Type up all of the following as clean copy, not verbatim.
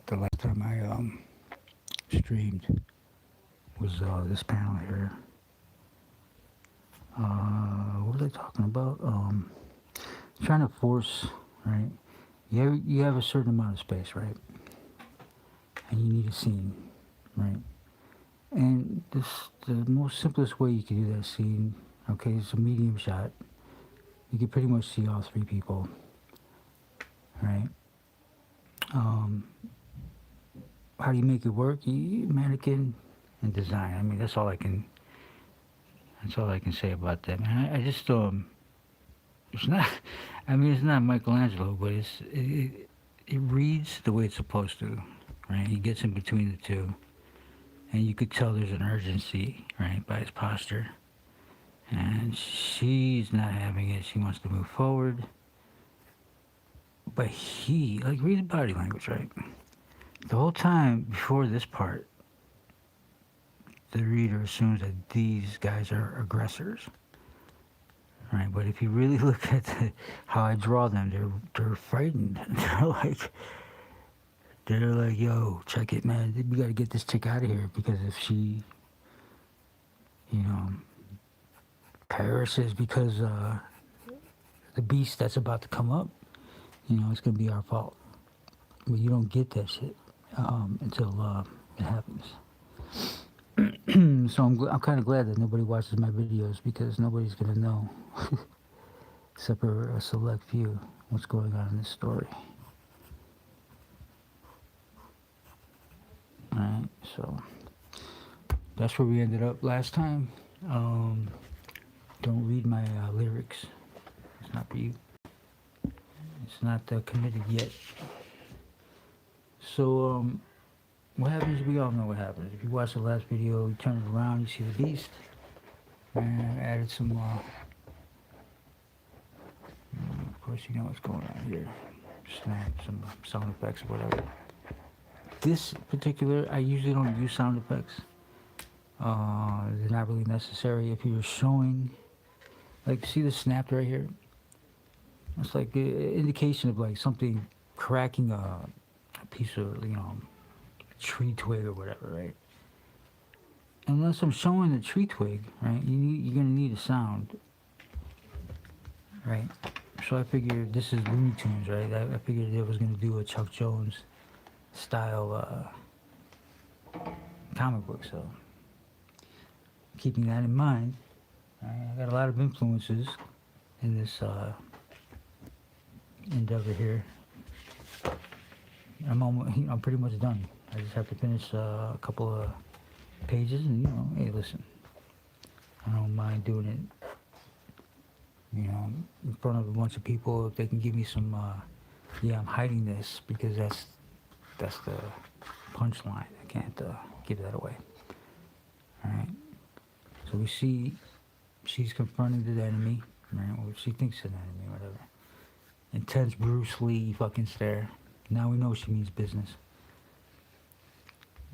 the last time I streamed was this panel here. What was I talking about? Trying to force, right? You have a certain amount of space, right? And you need a scene, right? And the most simplest way you can do that scene, okay, it's a medium shot. You can pretty much see all three people, right? How do you make it work? Mannequin and design. I mean, that's all I can say about that, man. I just it's not. I mean, it's not Michelangelo, but it reads the way it's supposed to, right? He gets in between the two, and you could tell there's an urgency, right, by his posture. And she's not having it. She wants to move forward, but he, like, read the body language, right? The whole time before this part, the reader assumes that these guys are aggressors, right? But if you really look at how I draw them, they're frightened. They're like, yo, check it, man. We gotta get this chick out of here because if she, you know, perishes because the beast that's about to come up, you know, it's gonna be our fault. But you don't get that shit until it happens. So I'm kind of glad that nobody watches my videos because nobody's gonna know, except for a select few, what's going on in this story. All right, so that's where we ended up last time. Don't read my lyrics. It's not for you. It's not committed yet. So what happens? We all know what happens. If you watch the last video, you turn it around, you see the beast. And I added some, of course, you know what's going on here. Snap, some sound effects or whatever. This particular, I usually don't use sound effects. They're not really necessary if you're showing, like, see the snap right here? It's like an indication of like something cracking a piece of, you know, tree twig or whatever, right? Unless I'm showing the tree twig, right, you're gonna need a sound, right? So I figured this is Looney Tunes, right? I figured I was gonna do a Chuck Jones style comic book, so keeping that in mind, I got a lot of influences in this endeavor here. I'm pretty much done. I just have to finish a couple of pages, and you know, hey, listen, I don't mind doing it, you know, in front of a bunch of people if they can give me some. Yeah, I'm hiding this because that's the punchline. I can't give that away. All right. So we see she's confronting the enemy, right? Well, she thinks an enemy, whatever. Intense Bruce Lee fucking stare. Now we know she means business.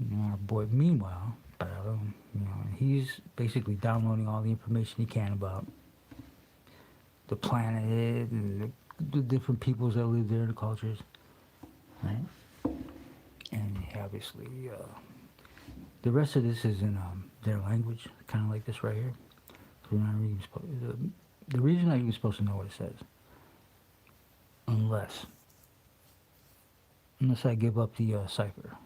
You know, our boy, meanwhile, you know, he's basically downloading all the information he can about the planet and the different peoples that live there, the cultures, right? And obviously, the rest of this is in their language, kind of like this right here. So we're not really the reason I'm even supposed to know what it says, unless I give up the cipher,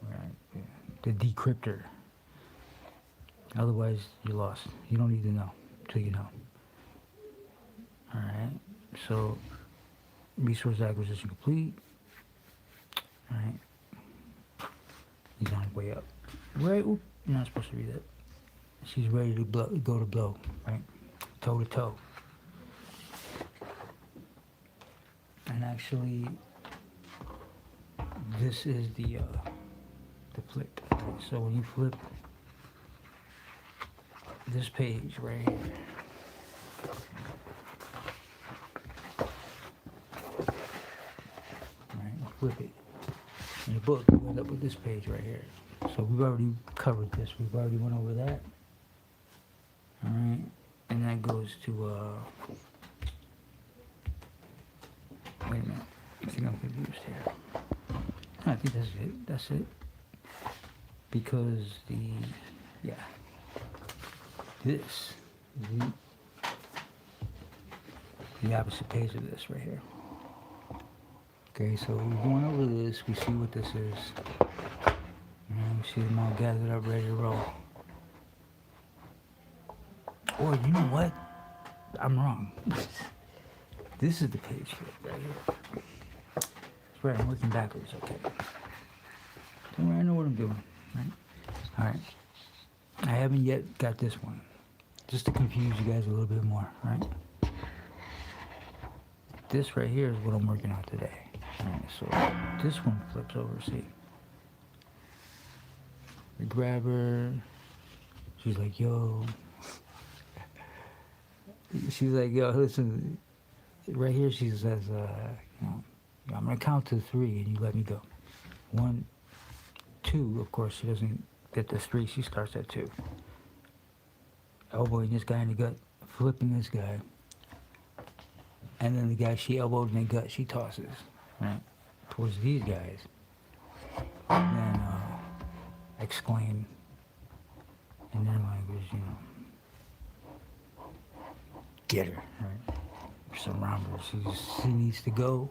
right? Yeah. The decryptor. Otherwise, you're lost. You don't need to know till you know. All right. So, resource acquisition complete. All right. He's on his way up. Right. Oop, you're not supposed to read that. She's ready to go to blow. Right. Toe to toe. And actually, this is the flip. So when you flip this page right here, right, flip it. In the book, you end up with this page right here. So we've already covered this. We've already went over that. All right, and that goes to wait a minute. I think I'm confused here. I think that's it. That's it. Because this is the opposite page of this right here. Okay, so we're going over this. We see what this is. And we see them all gathered up, ready to roll. Or you know what? I'm wrong. This is the page right here. That's right, I'm working backwards, okay. Don't worry, I know what I'm doing, right? Alright. I haven't yet got this one. Just to confuse you guys a little bit more, right? This right here is what I'm working on today. Alright, so this one flips over, see? We grab her. She's like, yo. She's like, yo, listen. Right here she says, I'm going to count to 3 and you let me go. 1, 2, of course, she doesn't get to 3. She starts at 2. Elbowing this guy in the gut, flipping this guy. And then the guy she elbowed in the gut, she tosses, right, towards these guys. And then exclaim in their language, get her, right? Surround her. She needs to go.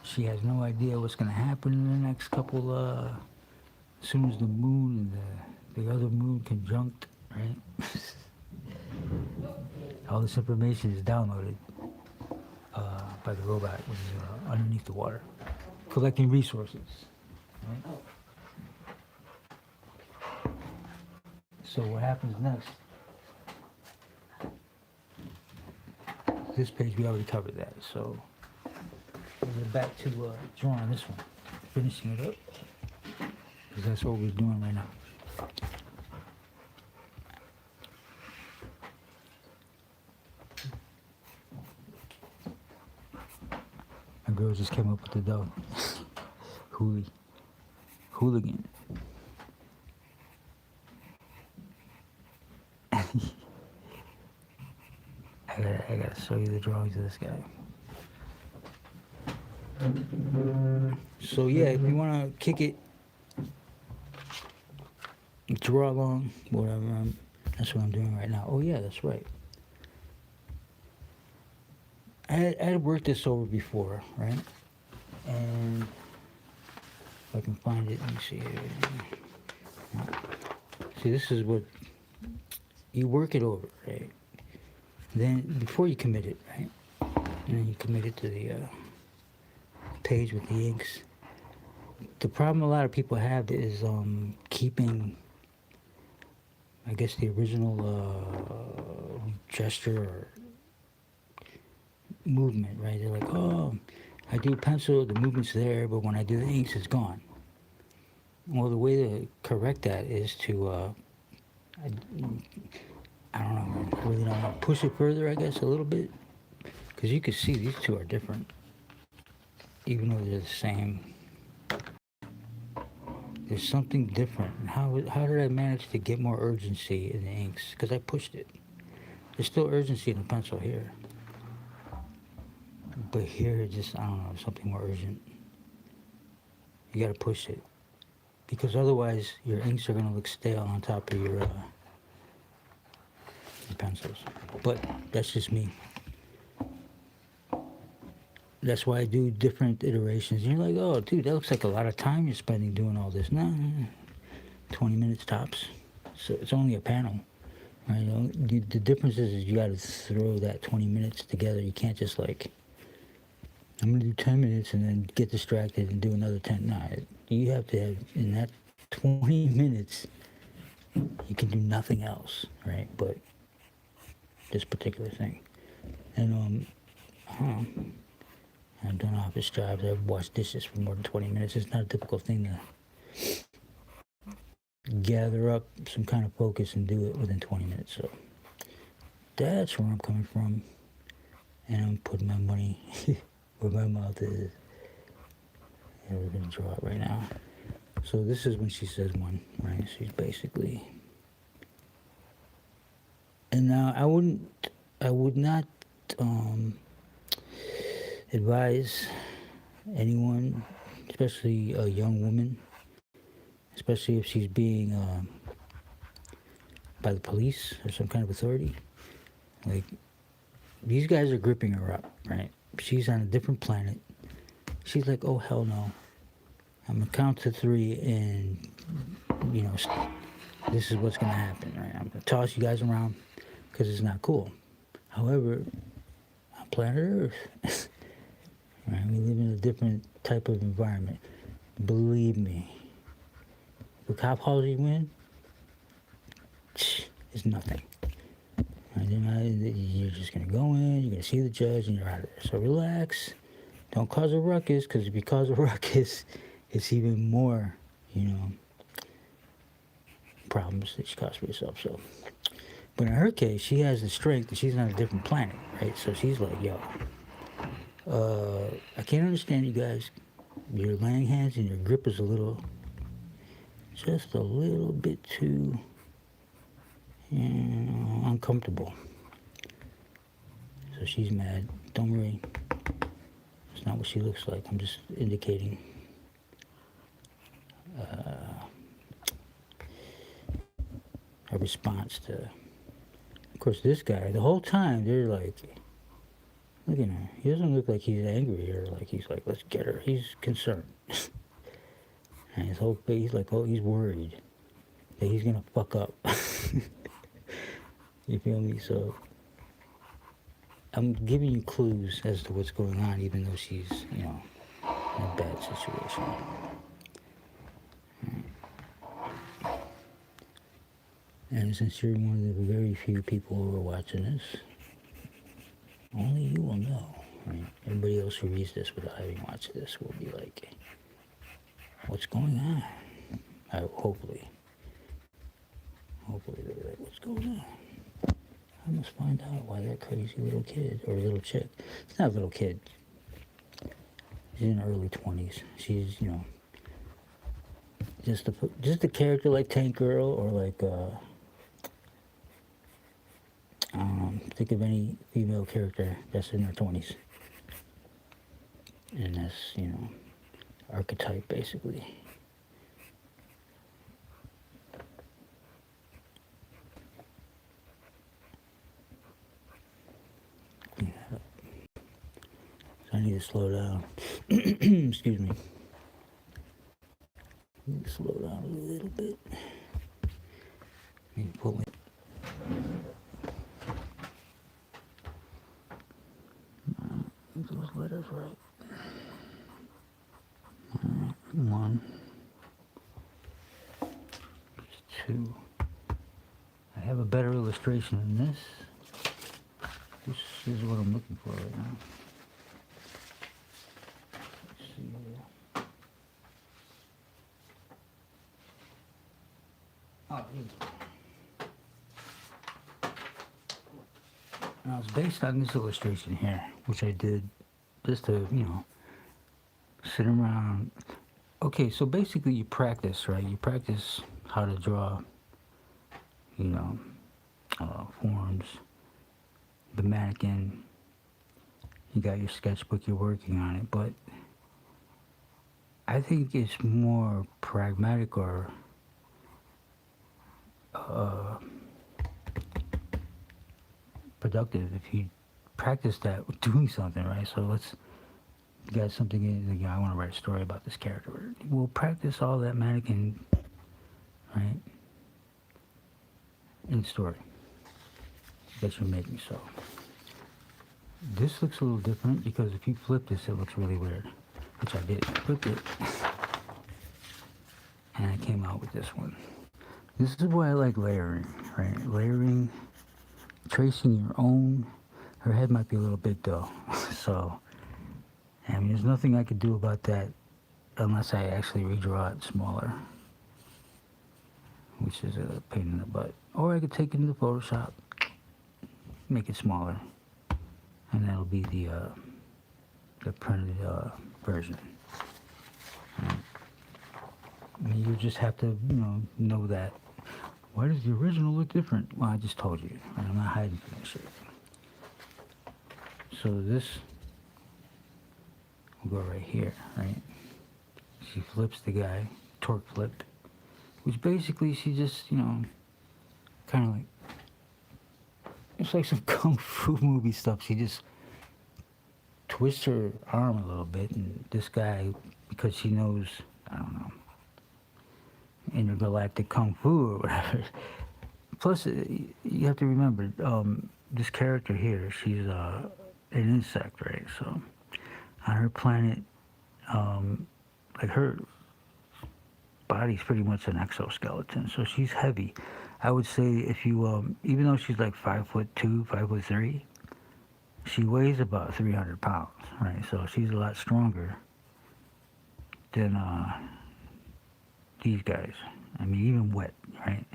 She has no idea what's going to happen in the next couple, as soon as the moon and the other moon conjunct, right? All this information is downloaded by the robot, which is underneath the water, collecting resources. Right? So what happens next? This page, we already covered that. So we're back to drawing this one, finishing it up, because that's what we're doing right now. My girl just came up with the dough. Hooligan. I gotta show you the drawings of this guy. So yeah, if you wanna kick it, draw along, whatever, that's what I'm doing right now. Oh yeah, that's right. I had worked this over before, right? And if I can find it, let me see here. See, this is what, you work it over, right? Then, before you commit it, right? And then you commit it to the page with the inks. The problem a lot of people have is keeping, I guess, the original gesture or movement, right? They're like, oh, I do pencil, the movement's there, but when I do the inks, it's gone. Well, the way to correct that is to, I don't know, I really don't know, push it further, I guess, a little bit. Because you can see these two are different, even though they're the same. There's something different. How did I manage to get more urgency in the inks? Because I pushed it. There's still urgency in the pencil here. But here, just, I don't know, something more urgent. You gotta push it. Because otherwise, your inks are gonna look stale on top of your pencils. But that's just me. That's why I do different iterations. And you're like, oh, dude, that looks like a lot of time you're spending doing all this. No, 20 minutes tops. So it's only a panel. Right? The difference is you got to throw that 20 minutes together. You can't just like, I'm going to do 10 minutes and then get distracted and do another 10. No, you have to have, in that 20 minutes, you can do nothing else, right? But this particular thing. And, I've done office jobs, I've washed dishes for more than 20 minutes. It's not a difficult thing to gather up some kind of focus and do it within 20 minutes. So that's where I'm coming from. And I'm putting my money where my mouth is. And we're going to draw it right now. So this is when she says one, right? She's basically... And now I would not advise anyone especially a young woman, especially if she's being by the police or some kind of authority. Like, these guys are gripping her up, right? She's on a different planet. She's like, oh, hell no. I'm going to count to 3 and, this is what's going to happen, right? I'm going to toss you guys around because it's not cool. However, on planet Earth, right, we live in a different type of environment. Believe me, the cop hauls you in, it's nothing. Right? You're just going to go in, you're going to see the judge, and you're out of there. So relax. Don't cause a ruckus, because if you cause a ruckus, it's even more, problems that she caused for herself. So, but in her case, she has the strength, and she's on a different planet, right? So she's like, yo, I can't understand you guys. Your laying hands and your grip is just a little bit too, uncomfortable. So she's mad. Don't worry. It's not what she looks like. I'm just indicating. A response to, of course, this guy. The whole time they're like, look at him. He doesn't look like he's angry or like he's like, let's get her. He's concerned. And his whole face, he's like, oh, he's worried that he's gonna fuck up. You feel me? So I'm giving you clues as to what's going on, even though she's, in a bad situation. And since you're one of the very few people who are watching this, only you will know, right? Everybody else who reads this without having watched this will be like, what's going on? Hopefully they'll be like, what's going on? I must find out why that crazy little kid, or little chick, it's not a little kid, she's in her early 20s, she's, just a character like Tank Girl, or like, think of any female character that's in her 20s. And that's, archetype, basically. Yeah. So I need to slow down. Excuse me. I need to slow down a little bit. Maybe pull it. Those letters right. 1, 2. I have a better illustration than this. This is what I'm looking for right now. Let's see here. Oh, here we go. Now it's based on this illustration here, which I did just to, sit around. Okay, so basically you practice, right? You practice how to draw, forms, the mannequin. You got your sketchbook, you're working on it, but I think it's more pragmatic or productive if you practice that doing something, right? So you got something in, I want to write a story about this character. We'll practice all that mannequin, right, in the story that you're making. So this looks a little different because if you flip this, it looks really weird, which I did. I flipped it, and I came out with this one. This is why I like layering, right? Layering, tracing your own. Her head might be a little big though, so. I mean, there's nothing I could do about that unless I actually redraw it smaller, which is a pain in the butt. Or I could take it into Photoshop, make it smaller, and that'll be the printed version. I mean, you just have to, know that. Why does the original look different? Well, I just told you. I'm not hiding from that shit. So this will go right here, right? she flips the guy, torque flipped, which basically she just, kind of like, it's like some kung fu movie stuff. She just twists her arm a little bit, and this guy, because she knows, I don't know, intergalactic kung fu or whatever. Plus, you have to remember, this character here, she's an insect, right? So, on her planet, like her body's pretty much an exoskeleton, so she's heavy. I would say if you, even though she's like 5'2", 5'3", she weighs about 300 pounds, right? So she's a lot stronger than these guys. I mean, even wet, right?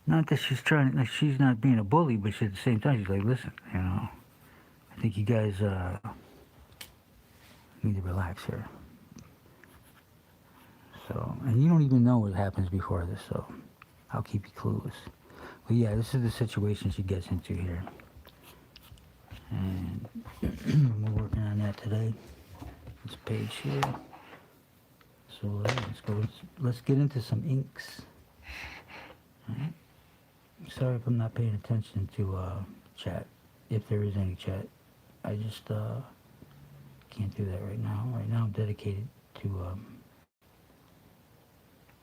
Not that she's trying, like she's not being a bully, but she, at the same time, she's like, listen, I think you guys need to relax here. So, and you don't even know what happens before this, so I'll keep you clueless. But yeah, this is the situation she gets into here. And we're working on that today. This page here. So let's get into some inks. All right. Sorry if I'm not paying attention to chat, if there is any chat. I just can't do that right now. Right now I'm dedicated to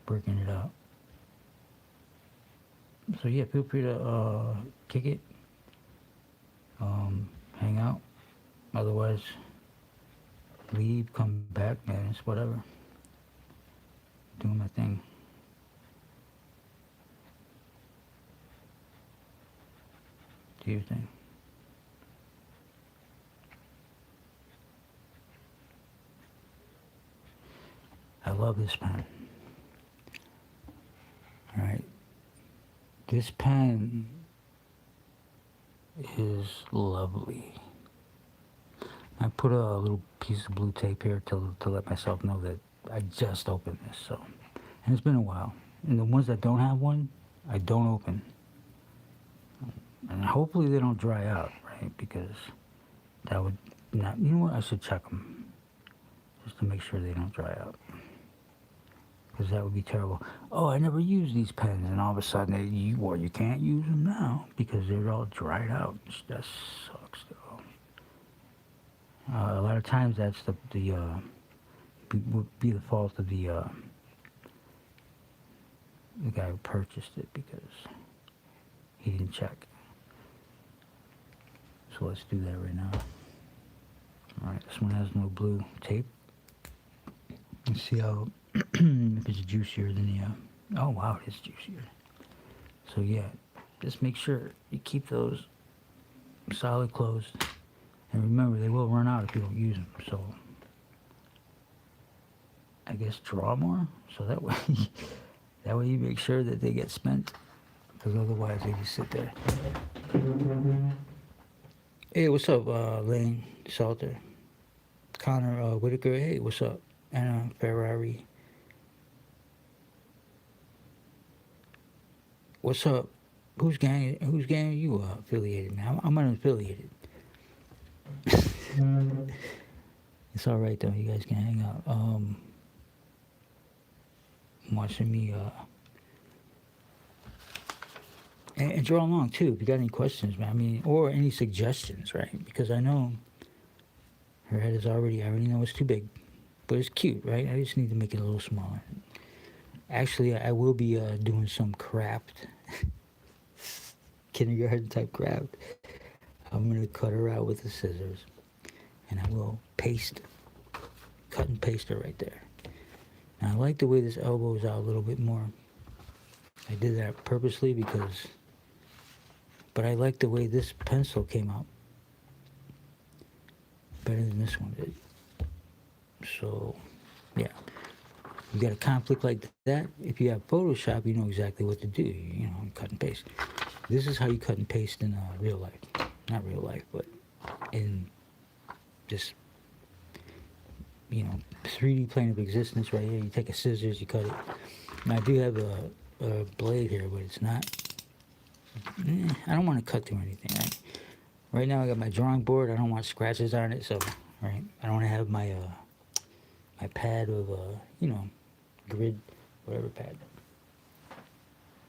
working it out. So yeah, feel free to kick it, hang out. Otherwise, leave, come back, man, it's whatever. Doing my thing. Do your thing. I love this pen. All right. This pen is lovely. I put a little piece of blue tape here to let myself know that I just opened this. So, and it's been a while. And the ones that don't have one, I don't open. And hopefully they don't dry out, right? Because that would not, you know what? I should check them just to make sure they don't dry out. Because that would be terrible. Oh, I never used these pens, and all of a sudden, you can't use them now because they're all dried out. That sucks, though. A lot of times, that's would be the fault of the guy who purchased it because he didn't check. So let's do that right now. All right, this one has no blue tape. Let's see how. If it's juicier than the, oh wow, it is juicier. So yeah, just make sure you keep those solid closed. And remember, they will run out if you don't use them. So I guess draw more, so that way, you make sure that they get spent. Because otherwise they just sit there. Hey, what's up, Lane Salter? Connor Whitaker, hey, what's up? Anna Ferrari. What's up? Whose gang are you affiliated, man? I'm unaffiliated. It's all right though. You guys can hang out. Watching me and draw along too. If you got any questions, man. I mean, or any suggestions, right? Because I know her head is already. I already know it's too big, but it's cute, right? I just need to make it a little smaller. Actually, I will be doing some craft, kindergarten type craft. I'm going to cut her out with the scissors, and I will cut and paste her right there. Now, I like the way this elbow is out a little bit more. I did that purposely but I like the way this pencil came out better than this one did. So, yeah. You got a conflict like that, if you have Photoshop, you know exactly what to do. You know, cut and paste. This is how you cut and paste in real life. Not real life, but in just, 3D plane of existence right here. You take a scissors, you cut it. Now, I do have a blade here, but it's not. I don't want to cut through anything, right? Right now, I got my drawing board. I don't want scratches on it, so, right? I don't want to have my my pad of, grid, whatever pad.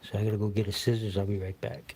So I gotta go get a scissors. I'll be right back.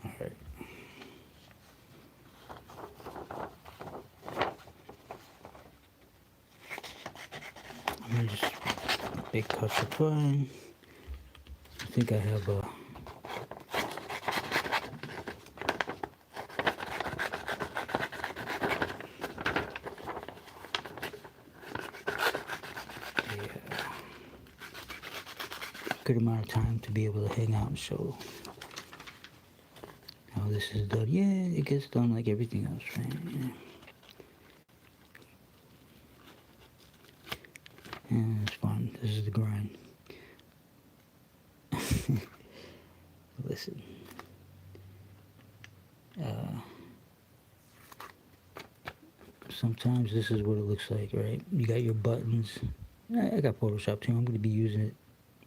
Alright. I'm gonna just big cuts are fine. I think I have a good amount of time to be able to hang out and show how this is done. Yeah, it gets done like everything else, right? Yeah, it's fun. This is the grind. Listen. Sometimes this is what it looks like, right? You got your buttons. I got Photoshop too. I'm going to be using it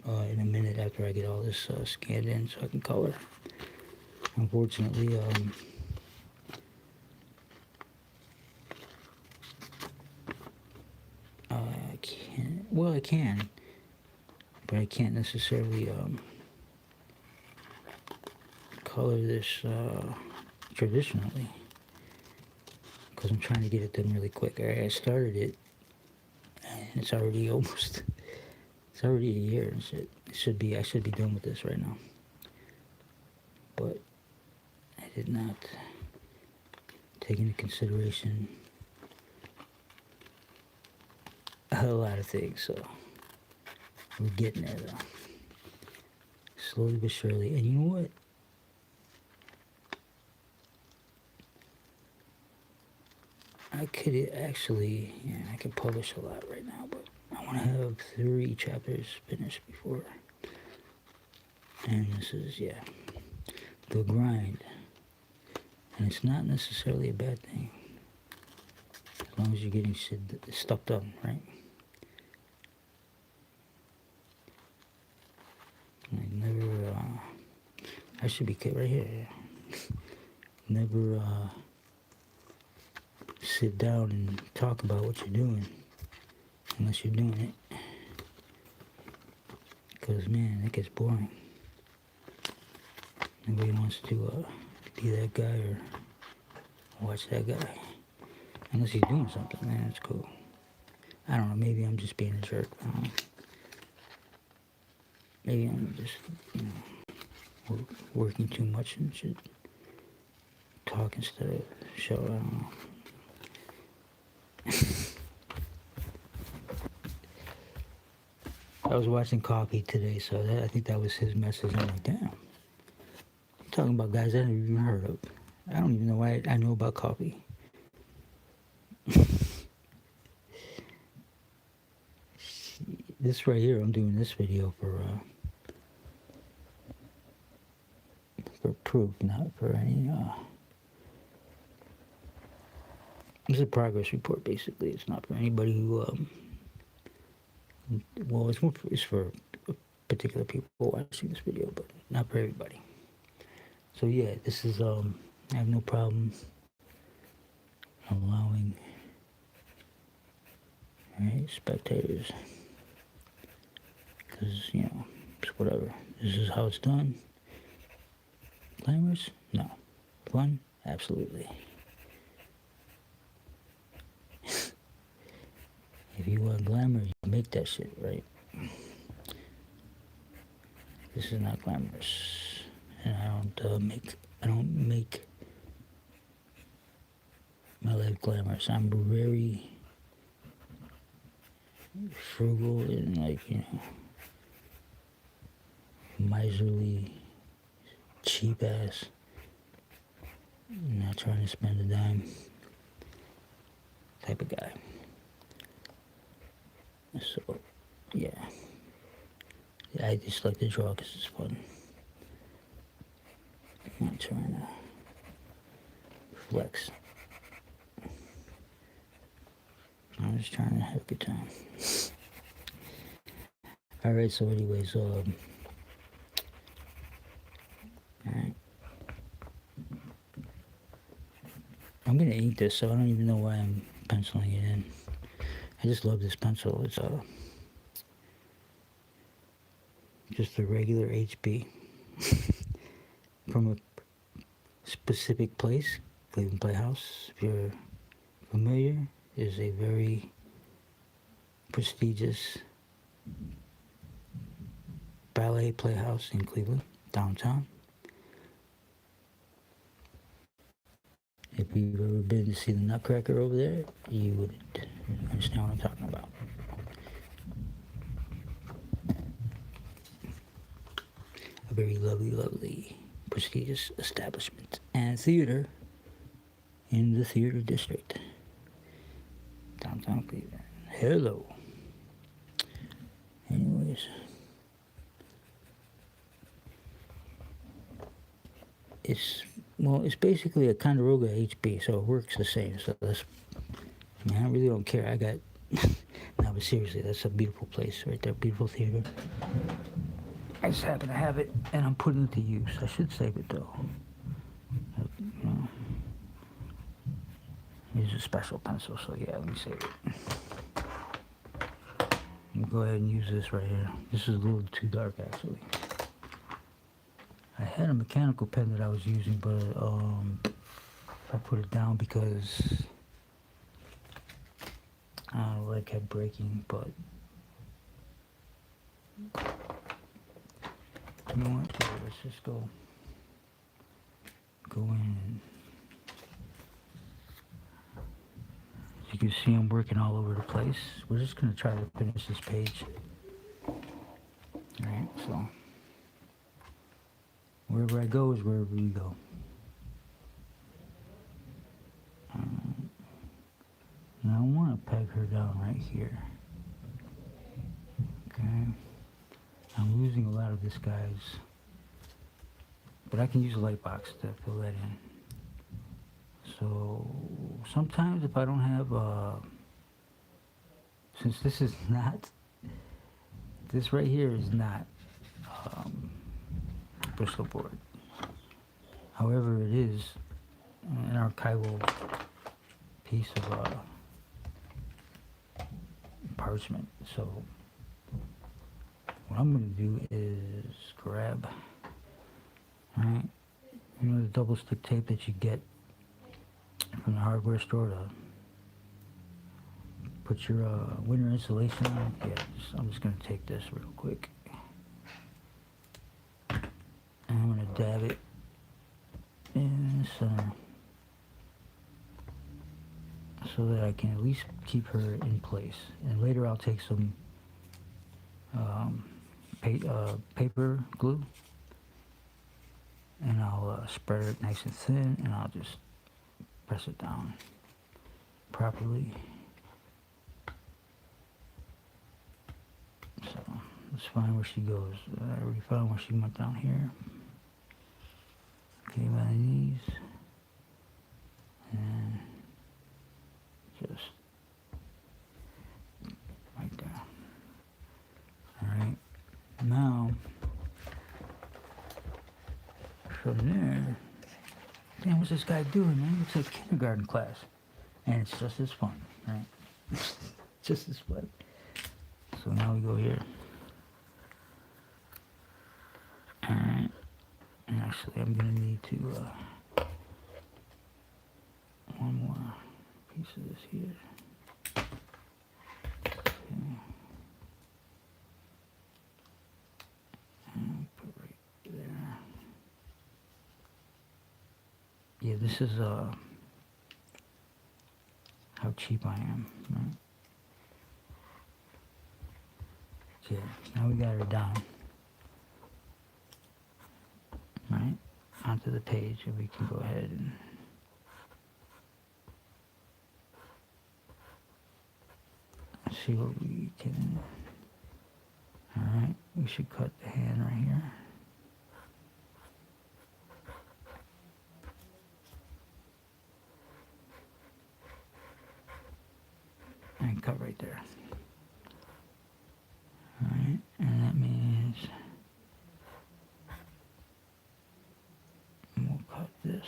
in a minute after I get all this scanned in so I can color. Unfortunately, I can't. Well, I can, but I can't necessarily color this traditionally because I'm trying to get it done really quick. I started it, and it's already almost. It's already a year and shit. I should be done with this right now. But I did not take into consideration a lot of things, so we're getting there though. Slowly but surely. And you know what? I could actually, I could publish a lot right now, but I want to have 3 chapters finished before. And this is, the grind. And it's not necessarily a bad thing. As long as you're getting stuff done, right? Like never, I should be right here, Never, sit down and talk about what you're doing unless you're doing it, because man, it gets boring. Nobody wants to be that guy or watch that guy unless he's doing something. Man, it's cool. I don't know, maybe I'm just being a jerk. Maybe I'm just working too much and should talk instead of show. I don't know. I was watching Coffee today, so I think that was his message. I'm like, damn. You're talking about guys I never even heard of. I don't even know why I know about Coffee. This right here, I'm doing this video for proof, not for any, it's a progress report, basically. It's not for anybody who, well, it's for particular people watching this video, but not for everybody. So yeah, this is, I have no problem allowing, right, spectators, because, it's whatever. This is how it's done. Glamorous? No. Fun? Absolutely. If you want glamour, you make that shit, right? This is not glamorous, and I don't make my life glamorous. I'm very frugal and like, you know, miserly, cheap ass. Not trying to spend a dime type of guy. So, yeah. I just like to draw because it's fun. I'm not trying to flex. I'm just trying to have a good time. Alright, so anyways, alright. I'm gonna ink this, so I don't even know why I'm penciling it in. I just love this pencil. It's just a regular HB from a specific place, Cleveland Playhouse. If you're familiar, is a very prestigious ballet playhouse in Cleveland, downtown. If you've ever been to see the Nutcracker over there, you would understand what I'm talking about. A very lovely, lovely, prestigious establishment and theater in the theater district, downtown Cleveland. Hello. Anyways. It's basically a Conderoga HB, so it works the same. So that's, I mean, I really don't care. I got, no, but seriously, that's a beautiful place right there, beautiful theater. I just happen to have it, and I'm putting it to use. I should save it though. You know, it's a special pencil, so yeah, let me save it. Let me go ahead and use this right here. This is a little too dark, actually. I had a mechanical pen that I was using, but I put it down because I don't know, it kept breaking. But you know what? Yeah, let's just go in. And, as you can see, I'm working all over the place. We're just gonna try to finish this page. All right, so. Wherever I go is wherever we go. Now I want to peg her down right here. Okay. I'm losing a lot of this, guys. But I can use a light box to fill that in. So sometimes if I don't have, since this is not, this right here is not Bristol board. However, it is an archival piece of parchment. So what I'm going to do is grab, right, you know, the double stick tape that you get from the hardware store to put your winter insulation on. Yeah, I'm just going to take this real quick. And I'm going to dab it in the center so that I can at least keep her in place. And later I'll take some paper glue and I'll spread it nice and thin, and I'll just press it down properly. So let's find where she goes. I already found where she went down here. Okay, by the knees, and just right there. Alright, now from there, damn, what's this guy doing, man? It's a kindergarten class, and it's just as fun, right? Just as fun. So now we go here. Alright. And actually, I'm going to need to, one more piece of this here. Okay. And put right there. Yeah, this is, how cheap I am, right? Okay, now we got her down. Right, onto the page, and we can go ahead and see what we can. Alright, we should cut the hand right here. And cut right there. Alright, and that means we'll cut this.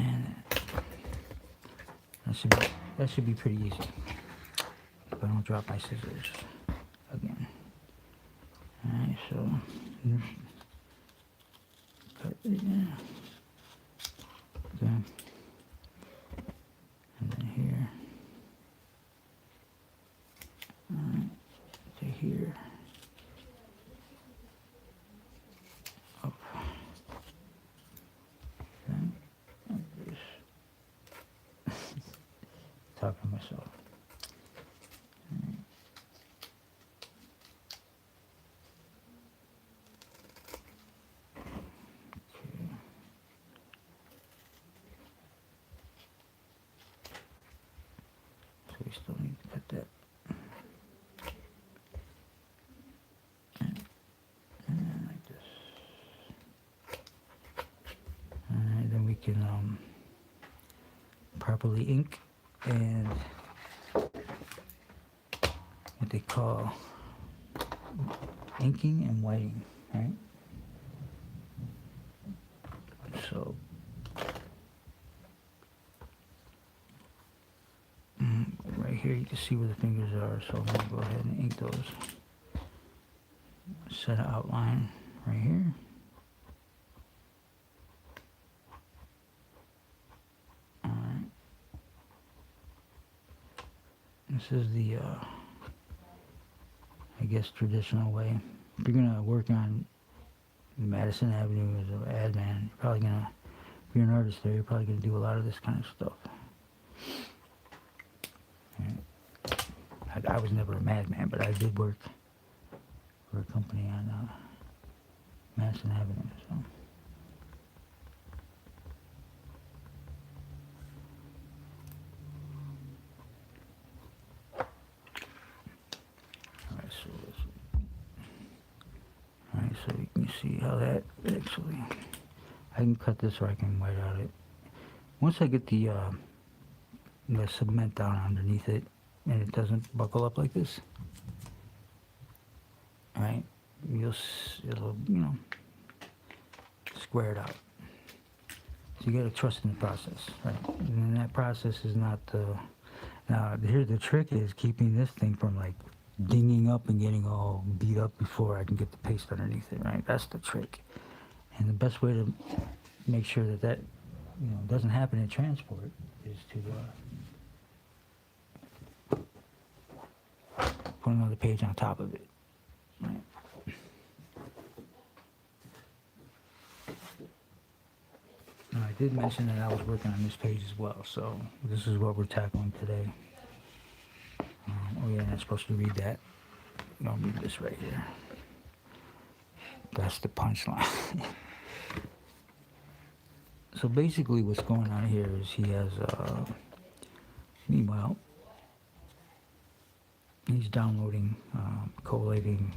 And that should be pretty easy. If I don't drop my scissors again. Alright, so cut it in. Okay. And then here. Alright, to here. Up. Okay. Like this. Talking to myself. We still need to cut that. And then like this. Alright, then we can properly ink and what they call inking and whiting, right? So right here you can see where the fingers are, so I'm going to go ahead and ink those. Set an outline right here. Alright. This is the, I guess, traditional way. If you're going to work on Madison Avenue as an ad man, you're probably going to, if you're an artist there, you're probably going to do a lot of this kind of stuff. I was never a madman, but I did work for a company on Madison Avenue, so. Alright, so you can see how that actually, I can cut this or I can white out it. Once I get the cement down underneath it, and it doesn't buckle up like this, right? It'll, you know, square it out. So you gotta trust in the process, right? And that process is not now here the trick is keeping this thing from like dinging up and getting all beat up before I can get the paste underneath it, right? That's the trick. And the best way to make sure that you know doesn't happen in transport is to put another page on top of it, right? Now, I did mention that I was working on this page as well, so this is what we're tackling today. Oh yeah, I'm supposed to read that. I'll read this right here. That's the punchline. So basically what's going on here is he has, meanwhile, he's downloading, collating,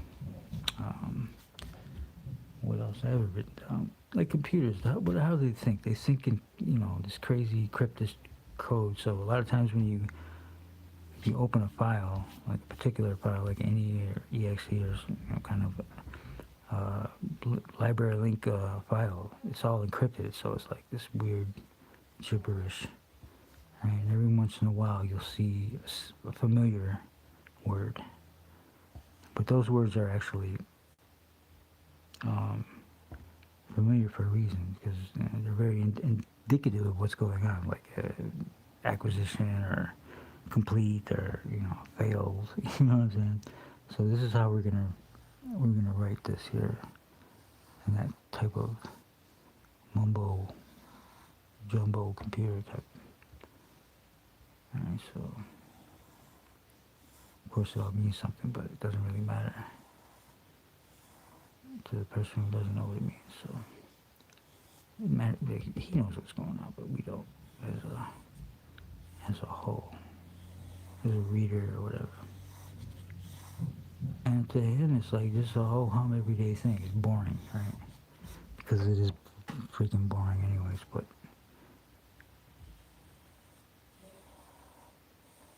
what else I ever written down? Like computers, how do they think? They think in, you know, this crazy cryptic code. So a lot of times when if you open a file, like a particular file, like NE or EXE or you know, kind of library link file, it's all encrypted. So it's like this weird gibberish, right? And every once in a while you'll see a familiar word, but those words are actually familiar for a reason, because they're very indicative of what's going on, like acquisition or complete or, you know, failed. You know what I'm saying? So this is how we're gonna write this here in that type of mumbo jumbo computer type. Alright, so course it all means something, but it doesn't really matter to the person who doesn't know what it means. So it matter, he knows what's going on, but we don't as a whole, as a reader or whatever. And to him, it's like just a whole hum everyday thing. It's boring, right? Because it is freaking boring anyways, but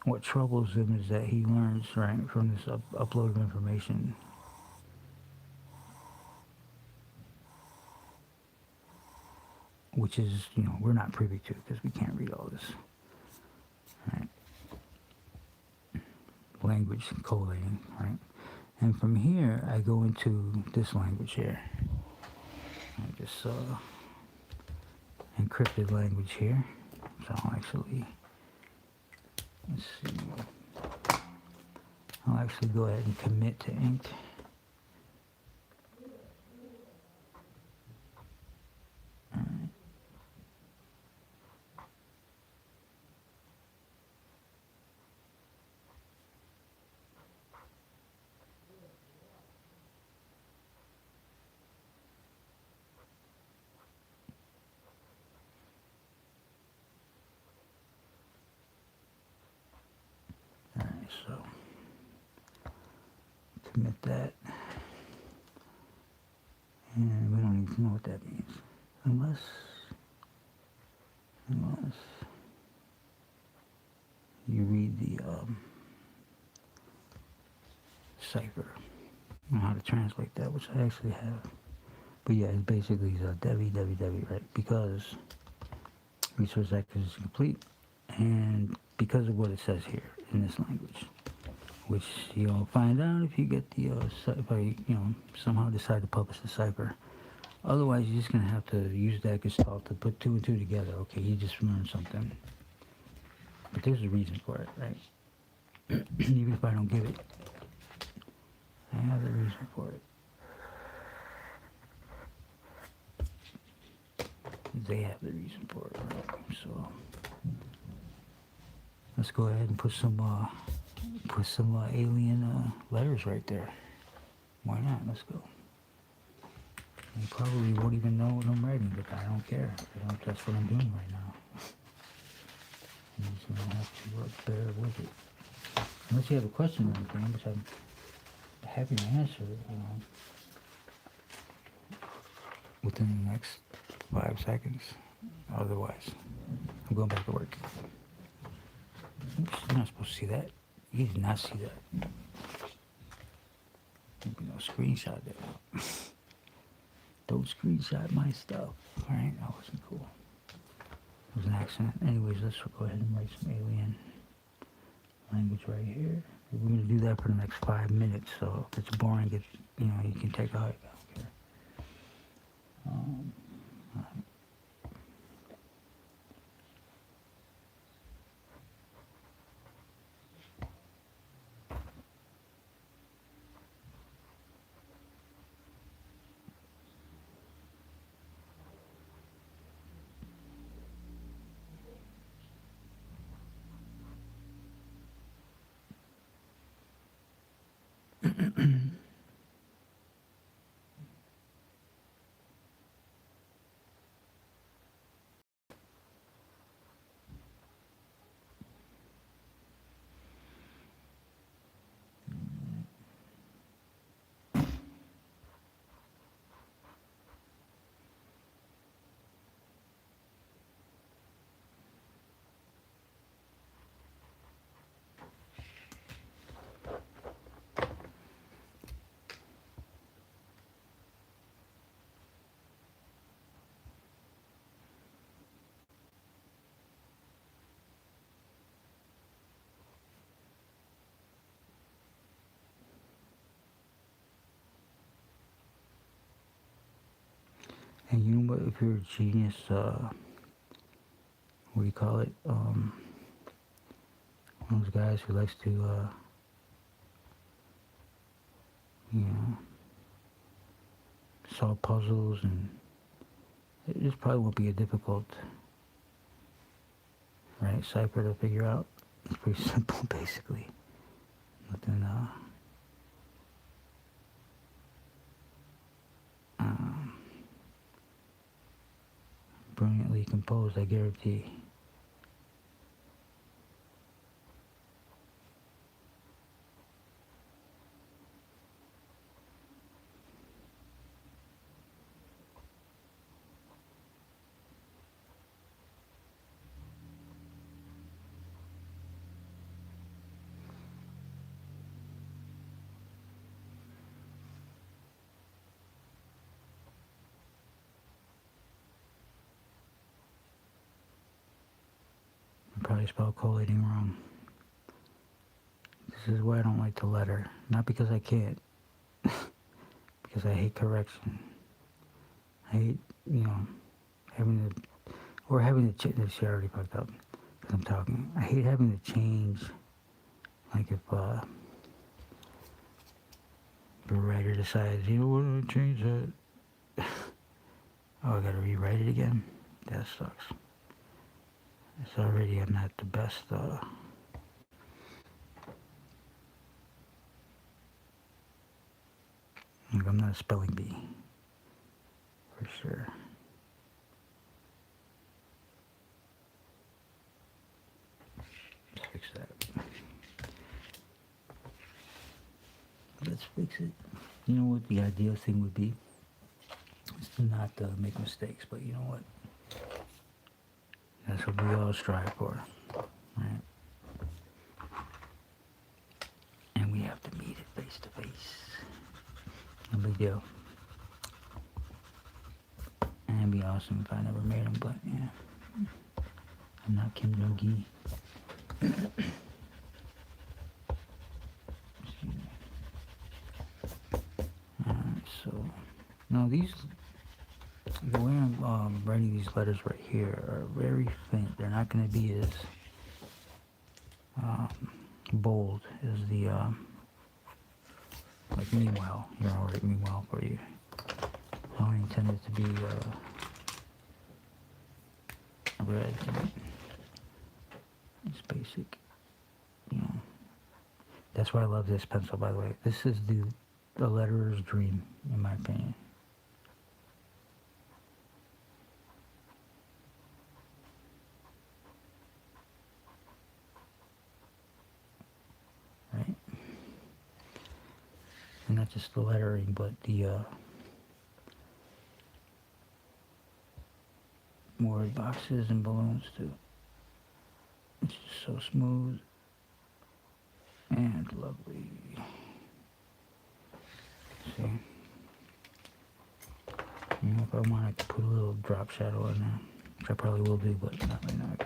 what troubles him is that he learns, right, from this upload of information, which is, we're not privy to because we can't read all this, right? Language collating, right? And from here, I go into this language here. This encrypted language here. So I'll actually, let's see. I'll actually go ahead and commit to ink. Alright. Alright, so commit that. And we don't even know what that means. Unless you read the cipher on how to translate that, which I actually have. But yeah, it's basically www, right? Because resource access is complete, and because of what it says here in this language, which you'll find out if you get the if I somehow decide to publish the cipher. Otherwise, you're just gonna have to use that gestalt to put two and two together. Okay, you just learned something, but there's a reason for it, right? Even if I don't give it, I have a reason for it. They have the reason for it, right? So let's go ahead and put some alien letters right there. Why not? Let's go. You probably won't even know what I'm writing, but I don't care. That's what I'm doing right now. I'm just gonna have to bear with it. Unless you have a question or anything, which I'm happy to answer, within the next 5 seconds. Otherwise, I'm going back to work. Oops, you're not supposed to see that. You did not see that. Screenshot that. Don't screenshot my stuff. Alright, that wasn't cool. It was an accident. Anyways, let's go ahead and write some alien language right here. We're going to do that for the next 5 minutes, so if it's boring, you can take a hike. I don't care. Alright. And you know what, if you're a genius, what do you call it? One of those guys who likes to, solve puzzles, and it just probably won't be a difficult, right, cipher to figure out. It's pretty simple, basically. Nothing composed, I guarantee. I probably spelled collating wrong. This is why I don't like the letter. Not because I can't. Because I hate correction. I hate, having to change. This shit already fucked up. Because I'm talking. I hate having to change. Like if the writer decides, you know what, I change that. Oh, I gotta rewrite it again? That sucks. It's already, I'm not the best, like I'm not a spelling bee. For sure. Let's fix that. Let's fix it. You know what the ideal thing would be? Is to not make mistakes, but you know what? That's what we all strive for, right? And we have to meet it face to face. No big deal. And it'd be awesome if I never made him, but yeah. I'm not Kim Jong-gi. Alright, so now the way I'm writing these letters right here are very faint. They're not going to be as bold as the like meanwhile. Here, I'll write meanwhile for you. I intend it to be red. It's basic, That's why I love this pencil, by the way. This is the letterer's dream, in my opinion. Right? And not just the lettering, but the word boxes and balloons, too. It's just so smooth and lovely. See? If I want, I could put a little drop shadow in there, which I probably will do, but not right now.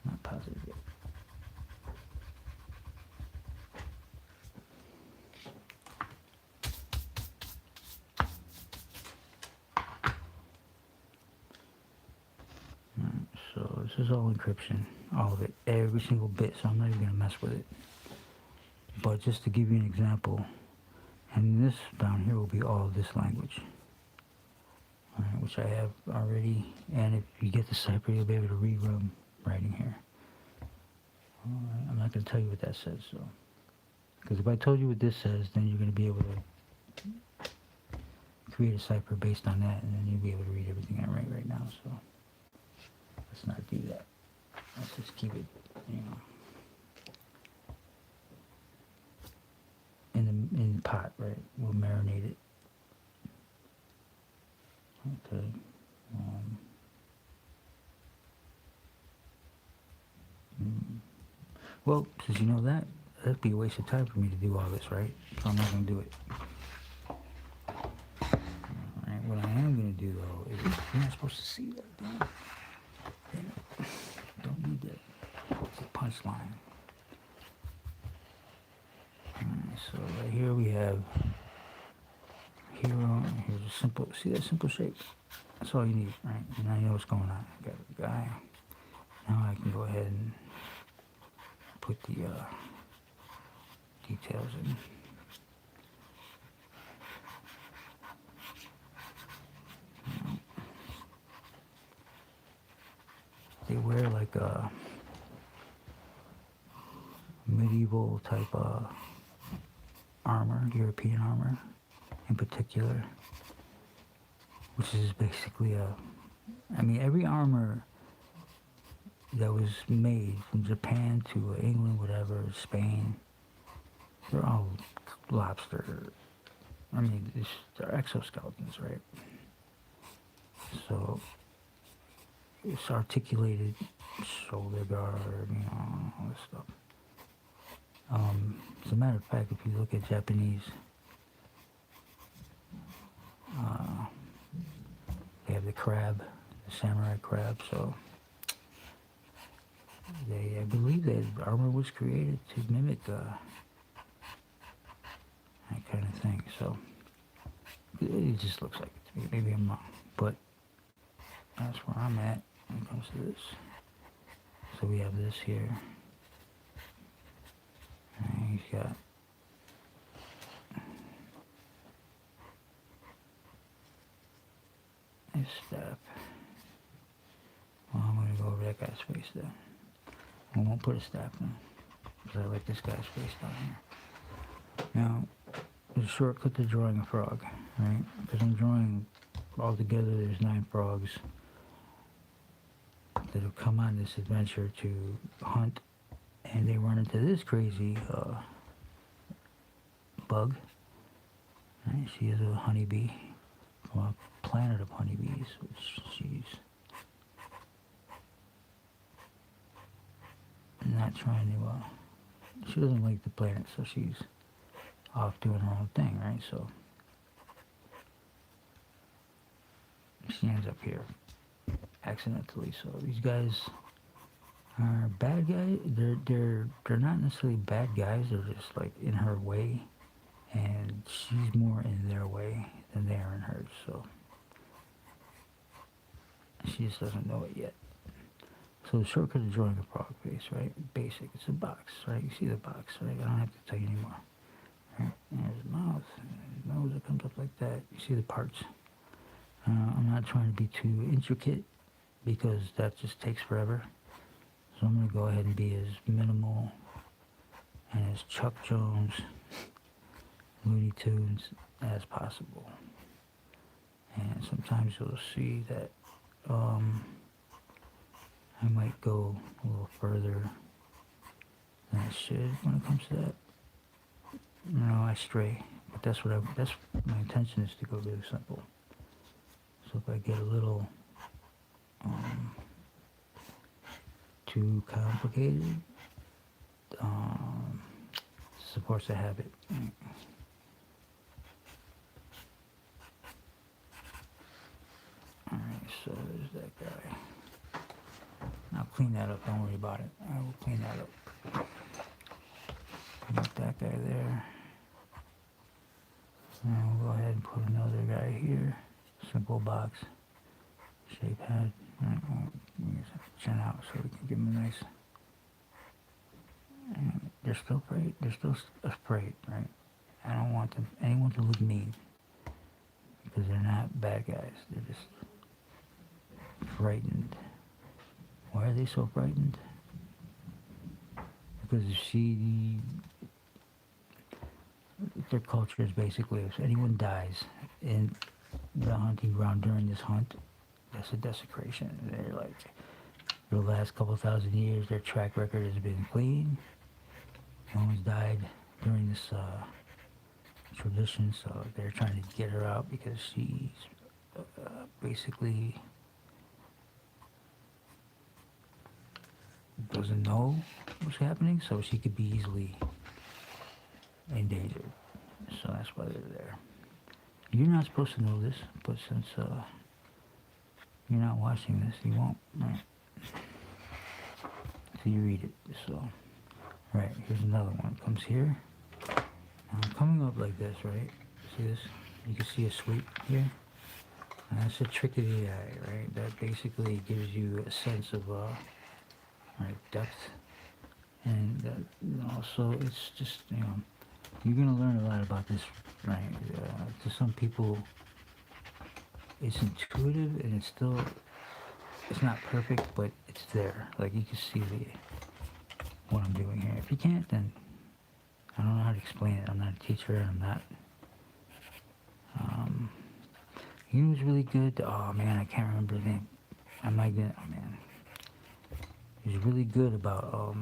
Not positive yet. So this is all encryption, all of it, every single bit, so I'm not even going to mess with it. But just to give you an example, and this down here will be all of this language, right, which I have already, and if you get the cipher, you'll be able to read what I'm writing here. Alright, I'm not going to tell you what that says, so, because if I told you what this says, then you're going to be able to create a cipher based on that, and then you'll be able to read everything I write right now, so. Let's not do that. Let's just keep it, in the pot, right? We'll marinate it. Okay. Well, since you know that, that'd be a waste of time for me to do all this, right? So I'm not going to do it. Alright, what I am going to do, though, is you're not supposed to see that, damn. Don't need that. It's a punchline. Alright, so right here we have hero. Here's a simple, see that simple shape? That's all you need, right? Now you know what's going on. Got the guy. Now I can go ahead and put the details in. They wear like a medieval type of armor, European armor in particular, which is basically I mean, every armor that was made from Japan to England, whatever, Spain, they're all lobster. I mean, they're exoskeletons, right? So it's articulated shoulder guard, all this stuff. As a matter of fact, if you look at Japanese, they have the crab, the samurai crab, so I believe that armor was created to mimic that kind of thing, so it just looks like it to me. Maybe I'm wrong, but that's where I'm at when it comes to this. So we have this here, and he's got his staff. Well, I'm going to go over that guy's face then. I won't put a staff in, because I like this guy's face down here. Now, there's a shortcut to drawing a frog, right? Because I'm drawing, altogether there's 9 frogs that have come on this adventure to hunt, and they run into this crazy bug. Right? She is a honeybee from a planet of honeybees, which she's not trying to, she doesn't like the planet, so she's off doing her own thing, right? So she ends up here accidentally. So these guys are bad guys. They're not necessarily bad guys. They're just like in her way, and she's more in their way than they are in hers. So she just doesn't know it yet. So the shortcut to drawing a frog face, right? Basic. It's a box, right? You see the box, right? I don't have to tell you anymore. Right? And there's his mouth, and his nose that comes up like that. You see the parts. I'm not trying to be too intricate because that just takes forever. So I'm going to go ahead and be as minimal and as Chuck Jones, Looney Tunes as possible. And sometimes you'll see that I might go a little further than I should when it comes to that. I stray, but that's my intention is to go really simple. So if I get a little too complicated, supports a habit. Alright, so there's that guy. I'll clean that up, don't worry about it. I will clean that up. Get that guy there. Now we'll go ahead and put another guy here. Simple box. Shape head. Alright, we'll chin out so we can give him a nice. And they're still afraid. They're still afraid, right? I don't want anyone to look mean. Because they're not bad guys. They're just frightened. Why are they so frightened? Because their culture is basically, if anyone dies in the hunting ground during this hunt, that's a desecration. They're like, for the last couple thousand years, their track record has been clean. No one's died during this tradition, so they're trying to get her out because she's basically doesn't know what's happening, so she could be easily endangered. So that's why they're there. You're not supposed to know this, but since you're not watching this, you won't, right? So you read it. So, right, here's another one. It comes here. Now I'm coming up like this, right? See this? You can see a sweep here. And that's a trick of the eye, right? That basically gives you a sense of depth. And also, it's just, you're going to learn a lot about this, right? To some people, it's intuitive and it's not perfect, but it's there. Like, you can see what I'm doing here. If you can't, then I don't know how to explain it. I'm not a teacher, and I'm not. You know who's really good? Oh man, I can't remember the name. I might get, oh man, he's really good about, oh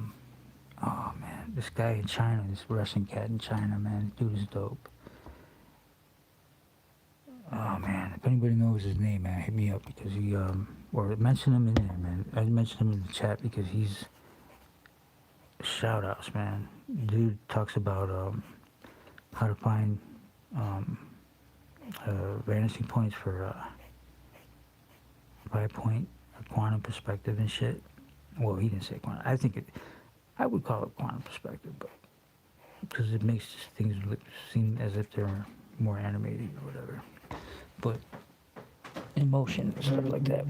man, this guy in China, this Russian cat in China, man, dude is dope. Oh man, if anybody knows his name, man, hit me up because he, or mention him in there, man. I mentioned him in the chat because he's, shout outs, man. Dude talks about, how to find, vanishing points for, 5-point quantum perspective and shit. Well, he didn't say quantum. I think it, I would call it quantum perspective, but because it makes things seem as if they're more animated or whatever. But in motion and stuff like that.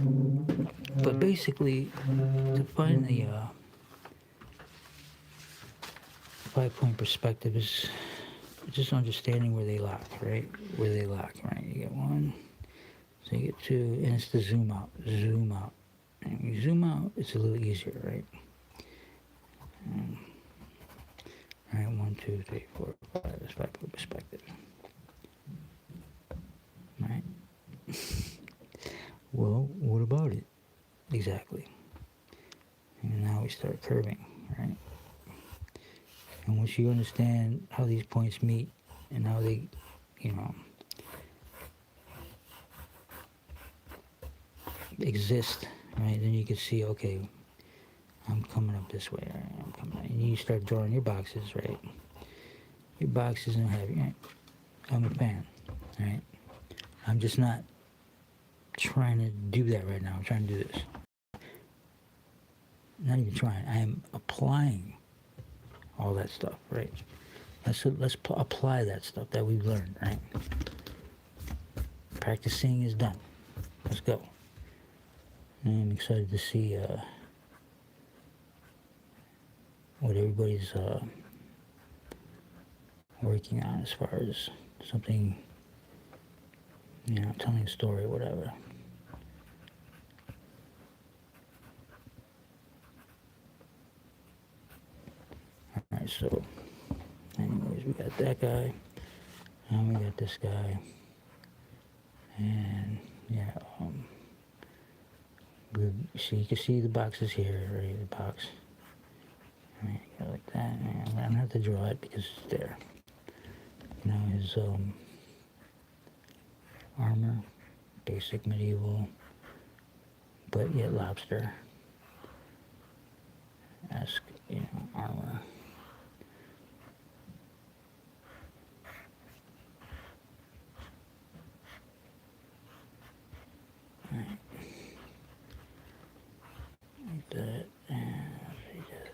But basically, to find the 5-point perspective is just understanding where they lock, right? Where they lock, right? You get one, so you get two, and it's the zoom out, zoom out. And when you zoom out, it's a little easier, right? All right, 1, 2, 3, 4, 5. That's 5-point perspective. Right? Well, what about it? Exactly. And now we start curving, right? And once you understand how these points meet and how they, you know, exist, right? Then you can see, okay, I'm coming up this way, right? I'm coming up. And you start drawing your boxes, right? Your boxes and heavy, right? I'm a fan, right? I'm just not trying to do that right now. I'm trying to do this. Not even trying. I am applying all that stuff, right? Let's apply that stuff that we've learned, right? Practicing is done. Let's go. And I'm excited to see what everybody's working on as far as something, you know, telling a story or whatever. Alright, so anyways, we got that guy, and we got this guy, and yeah, so you can see the boxes here, right, the box, right, go like that, and I don't have to draw it because it's there. Now his armor, basic medieval, but yet lobster-esque, you know, armor. Right. Like that, and he got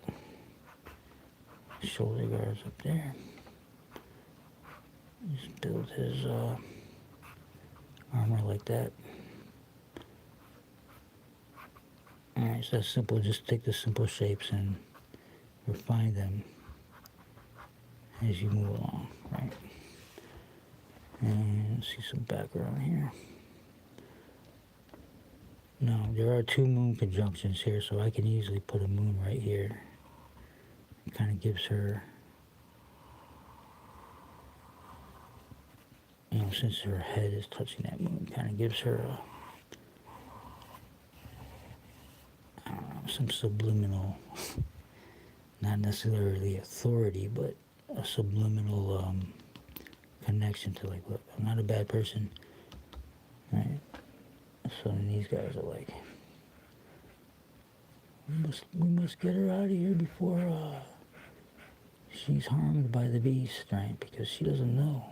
shoulder guards up there. Just build his armor like that. Alright, so that's simple. Just take the simple shapes and refine them as you move along, right? And see some background here. Now, there are 2 moon conjunctions here, so I can easily put a moon right here. It kind of gives her, you know, since her head is touching that moon, kind of gives her a, I don't know, some subliminal, not necessarily authority, but a subliminal connection to, like, look, I'm not a bad person, right? So then these guys are like, we must get her out of here before she's harmed by the beast, right? Because she doesn't know.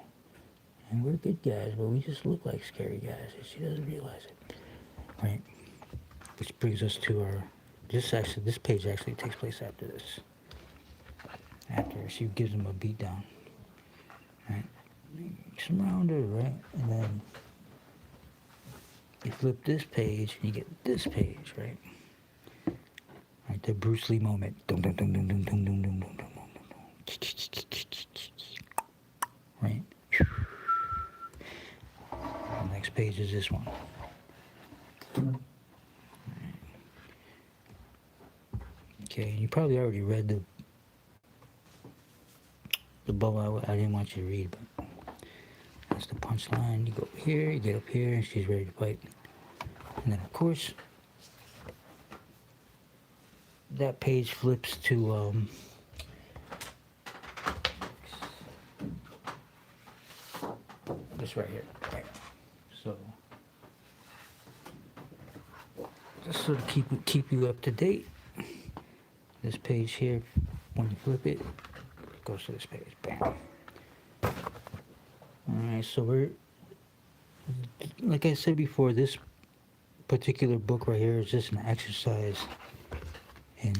And we're good guys, but we just look like scary guys, and she doesn't realize it, right? Which brings us to our, this page actually takes place after this. After she gives him a beat down, right? Surround her, right? And then you flip this page and you get this page, right? Right, the Bruce Lee moment. Dum dum dum dum dum dum dum dum dum dum dum. Right? The next page is this one. Okay, you probably already read the bubble I didn't want you to read, but that's the punchline. You go here, you get up here, and she's ready to fight. And then, of course, that page flips to this right here. Right. So just sort of keep you up to date. This page here, when you flip it, goes to this page. Bam. All right. So we're, like I said before, this particular book right here is just an exercise in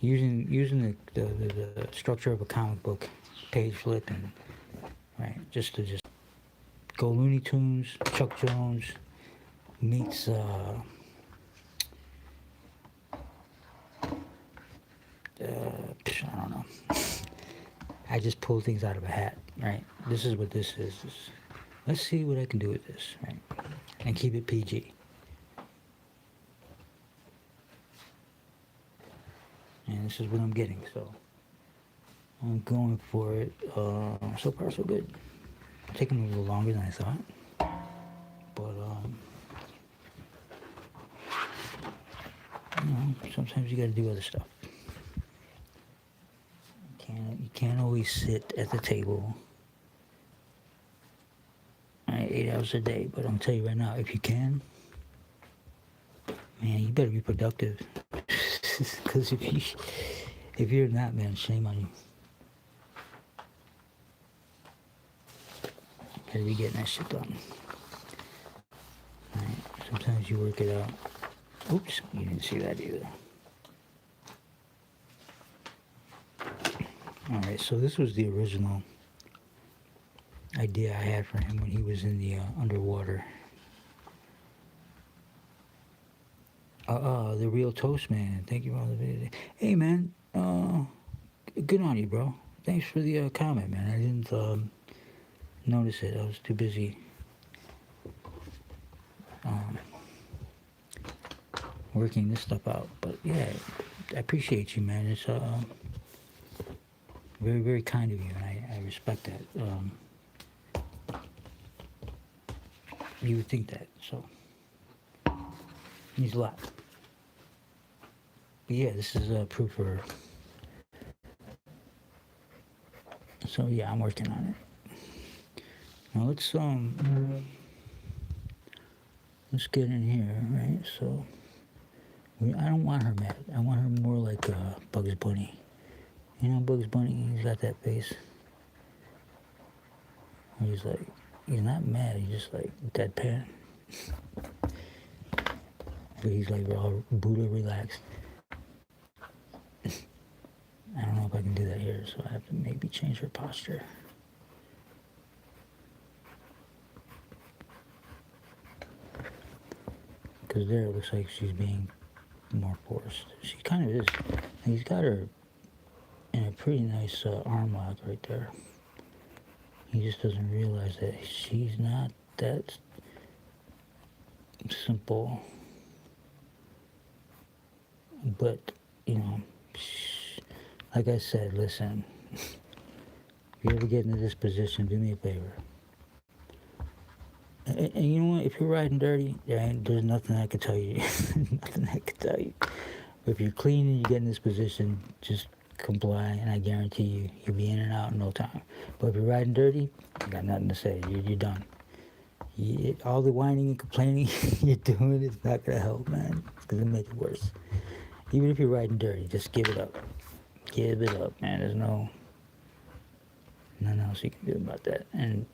using the structure of a comic book, page flipping, right? Just to go Looney Tunes, Chuck Jones meets I don't know. I just pull things out of a hat, right? This is what this is. Let's see what I can do with this, right? And keep it PG. And this is what I'm getting, so I'm going for it. So far, so good. Taking a little longer than I thought, but you know, sometimes you got to do other stuff. You can't always sit at the table 8 hours a day. But I'm tell you right now, if you can, man, you better be productive. Because if you're not, man, shame on you. Gotta be getting that shit done. Alright, sometimes you work it out. Oops, you didn't see that either. Alright, so this was the original idea I had for him when he was in the underwater. The Real Toast Man. Thank you for the video. Hey, man. Good on you, bro. Thanks for the comment, man. I didn't notice it. I was too busy working this stuff out. But yeah, I appreciate you, man. It's very, very kind of you, and I respect that. You would think that, so means a lot. But yeah, this is proof for. So yeah, I'm working on it. Now let's get in here, right? So I don't want her mad. I want her more like Bugs Bunny. You know Bugs Bunny? He's got that face. He's like, he's not mad. He's just like deadpan. But he's like all Buddha relaxed. I don't know if I can do that here, so I have to maybe change her posture. Because there it looks like she's being more forced. She kind of is. And he's got her in a pretty nice arm lock right there. He just doesn't realize that she's not that simple. But, you know, like I said, listen, if you ever get into this position, do me a favor. And you know what? If you're riding dirty, there's nothing I can tell you. Nothing I can tell you. But if you're clean and you get in this position, just comply, and I guarantee you, you'll be in and out in no time. But if you're riding dirty, you got nothing to say. You're done. All the whining and complaining you're doing is not going to help, man. It's going to make it worse. Even if you're riding dirty, just give it up. Give it up, man. There's nothing else you can do about that. And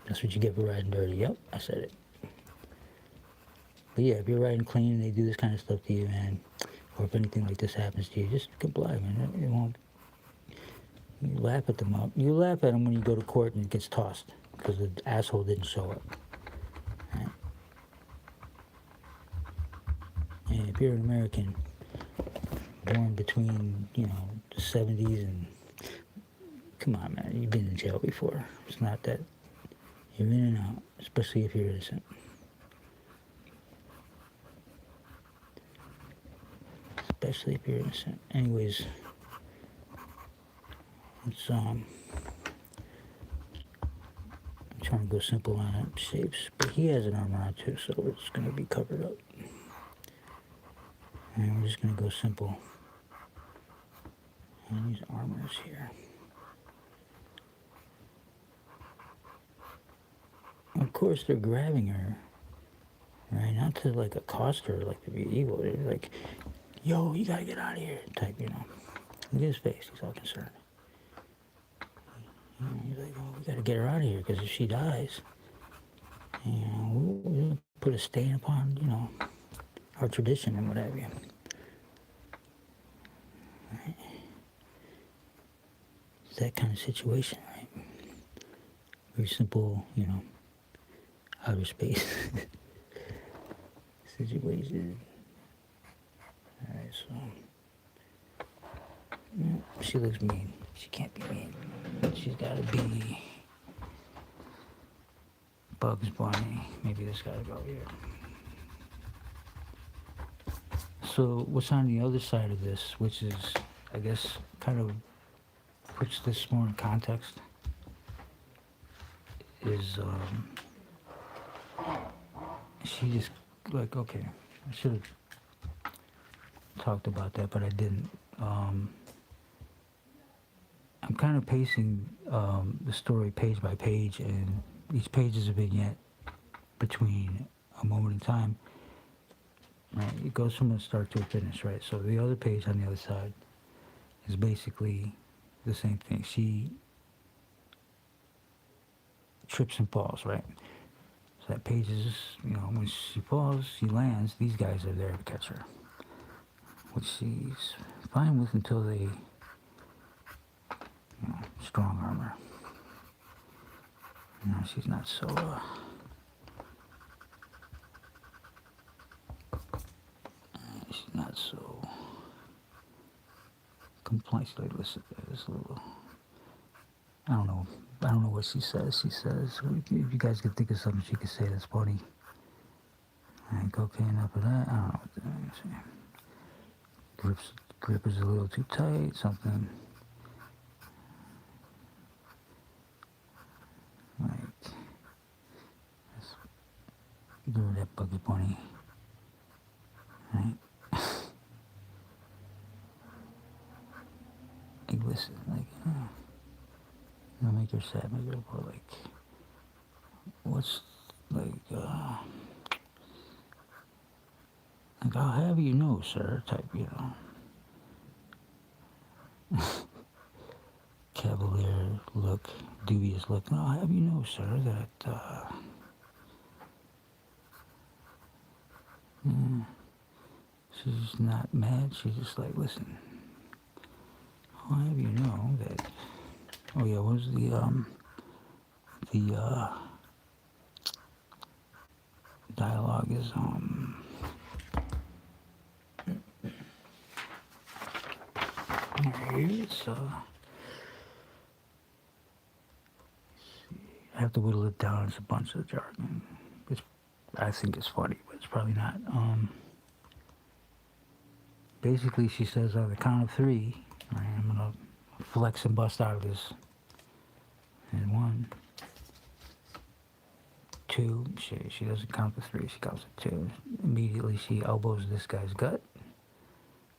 that's what you get for riding dirty. Yep, I said it. But yeah, if you're riding clean and they do this kind of stuff to you, man, or if anything like this happens to you, just comply, man. It won't. You laugh at them up. You laugh at them when you go to court and it gets tossed because the asshole didn't show up. Right? And if you're an American born between, you know, the 70s and, come on, man, you've been in jail before. It's not that you're in and out, especially if you're innocent. Especially if you're innocent. Anyways, it's I'm trying to go simple on shapes, but he has an armor on too, so it's gonna be covered up. And we're just going to go simple. And these armors here. Of course, they're grabbing her, right? Not to like accost her, like to be evil. They're like, yo, you gotta get out of here, type, you know. Look at his face, he's all concerned. You know, he's like, oh, we gotta get her out of here, because if she dies, you know, we'll put a stain upon, you know, our tradition and what have you. Right? It's that kind of situation, right? Very simple, you know, outer space situation. Alright, so she looks mean. She can't be mean. She's gotta be Bugs Bunny. Maybe this gotta go here. So what's on the other side of this, which is, I guess, kind of puts this more in context, is she just like, okay, I should have talked about that, but I didn't. I'm kind of pacing the story page by page, and each page is a vignette between a moment in time. Right, it goes from the start to a finish, right? So the other page on the other side is basically the same thing. She trips and falls, right? So that page is, you know, when she falls, she lands, these guys are there to catch her, which she's fine with until they, you know, strong armor. You know, she's not so, she's not so compliant. Like, listen, this little, I don't know what she says. She says, if you guys could think of something she could say that's funny. Alright, cocaine up of that. I don't know what that is. Grip is a little too tight, something. Like, let's give her that Bugs Bunny. Right? Like, listen, like, it'll make her sad, make her go like, what's, like, I'll have you know, sir, type, you know. Cavalier look, dubious look. No, I'll have you know, sir, that, she's not mad. She's just like, listen, I'll have you know that, oh yeah, what was the dialogue is, it's, I have to whittle it down. It's a bunch of jargon. I think it's funny, but it's probably not. Basically, she says on the count of three, right, I'm gonna flex and bust out of this. And 1, 2. She doesn't count to 3. She counts to 2. Immediately, she elbows this guy's gut.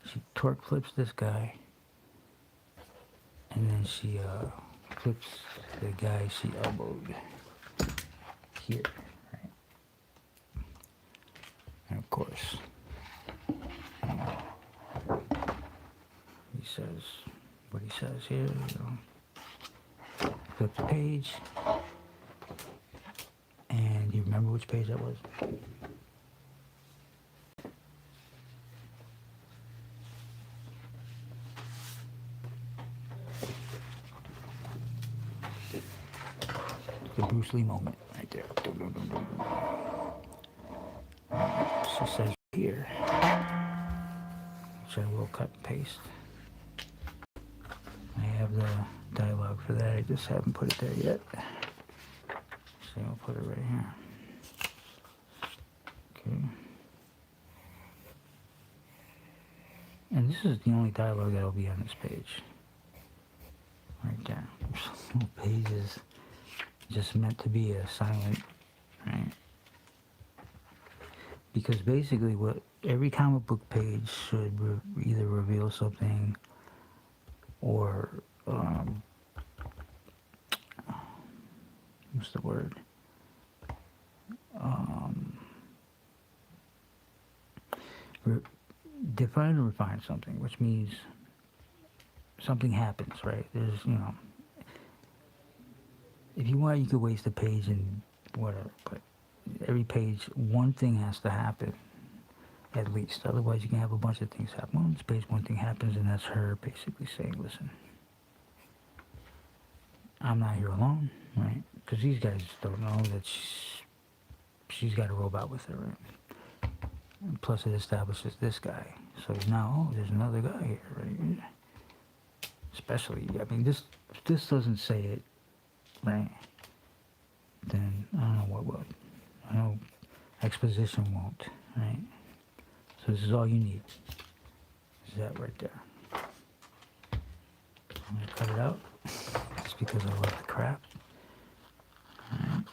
She torque flips this guy, and then she flips the guy she elbowed here, right? And of course, he says what he says here. You know, flip the page, and you remember which page that was? The Bruce Lee moment right there. She says here, which I will cut and paste. I have the dialogue for that. I just haven't put it there yet. So I'll put it right here. Okay. And this is the only dialogue that will be on this page. Right there. Little pages. Just meant to be a silent, right? Because basically, what every comic book page should either reveal something or what's the word? Define or refine something, which means something happens, right? There's, if you want, you could waste a page and whatever, but every page, one thing has to happen, at least. Otherwise, you can have a bunch of things happen. On this page, one thing happens, and that's her basically saying, listen, I'm not here alone, right? Because these guys don't know that she's got a robot with her, right? And plus, it establishes this guy. So now, there's another guy here, right? Especially, I mean, if this doesn't say it, right, then I don't know what would. I know exposition won't, right? So this is all you need. Is that right there. I'm going to cut it out just because I love the crap. All right.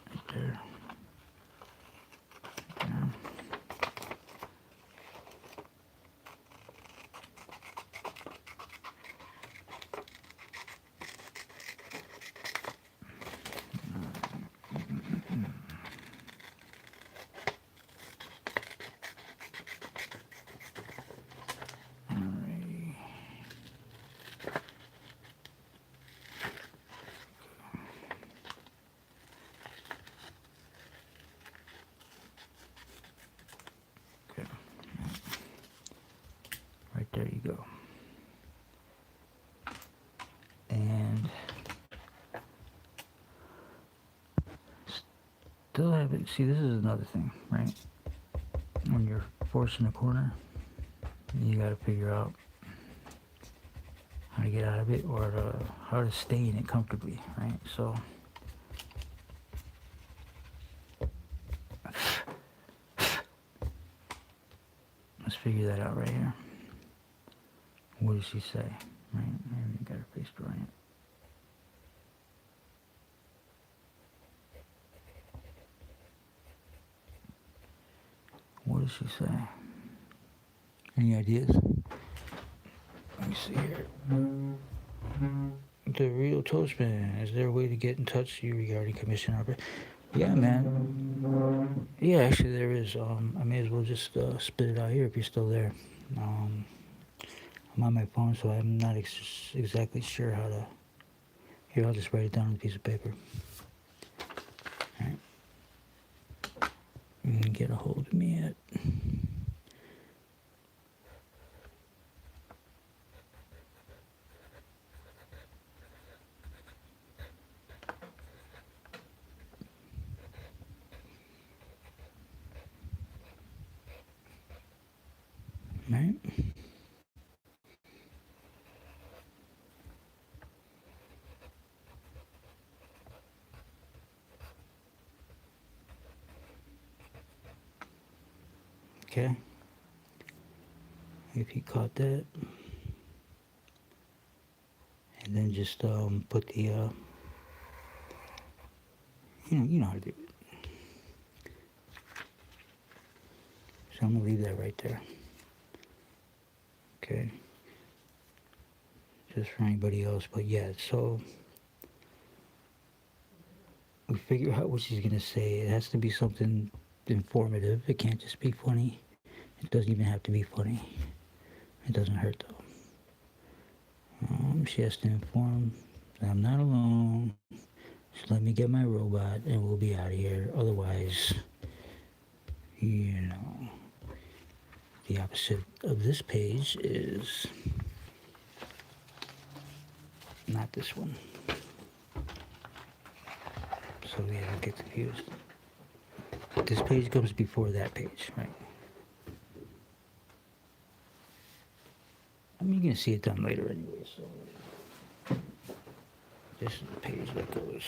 Right there. Yeah. There you go. And still haven't, see, this is another thing, right? When you're forced in a corner, you got to figure out how to get out of it or how to stay in it comfortably, right? So let's figure that out right here. What does she say? Right? Maybe you got her face drawing it. What does she say? Any ideas? Let me see here. The real Toastman. Is there a way to get in touch with you regarding commission opera? Yeah, man. Yeah, actually there is. I may as well just spit it out here if you're still there. I'm on my phone, so I'm not exactly sure how to... Here, I'll just write it down on a piece of paper. All right. You can get a hold of me at... Right? Okay. If you caught that. And then just put the, you know how to do it. So I'm going to leave that right there. Okay. Just for anybody else, but yeah, so we figure out what she's going to say. It has to be something informative. It can't just be funny. It doesn't even have to be funny. It doesn't hurt though. She has to inform that I'm not alone. Just let me get my robot and we'll be out of here. Otherwise, the opposite of this page is not this one. So yeah, don't get confused. This page comes before that page, right? I mean, you're going to see it done later anyway, so this is the page that goes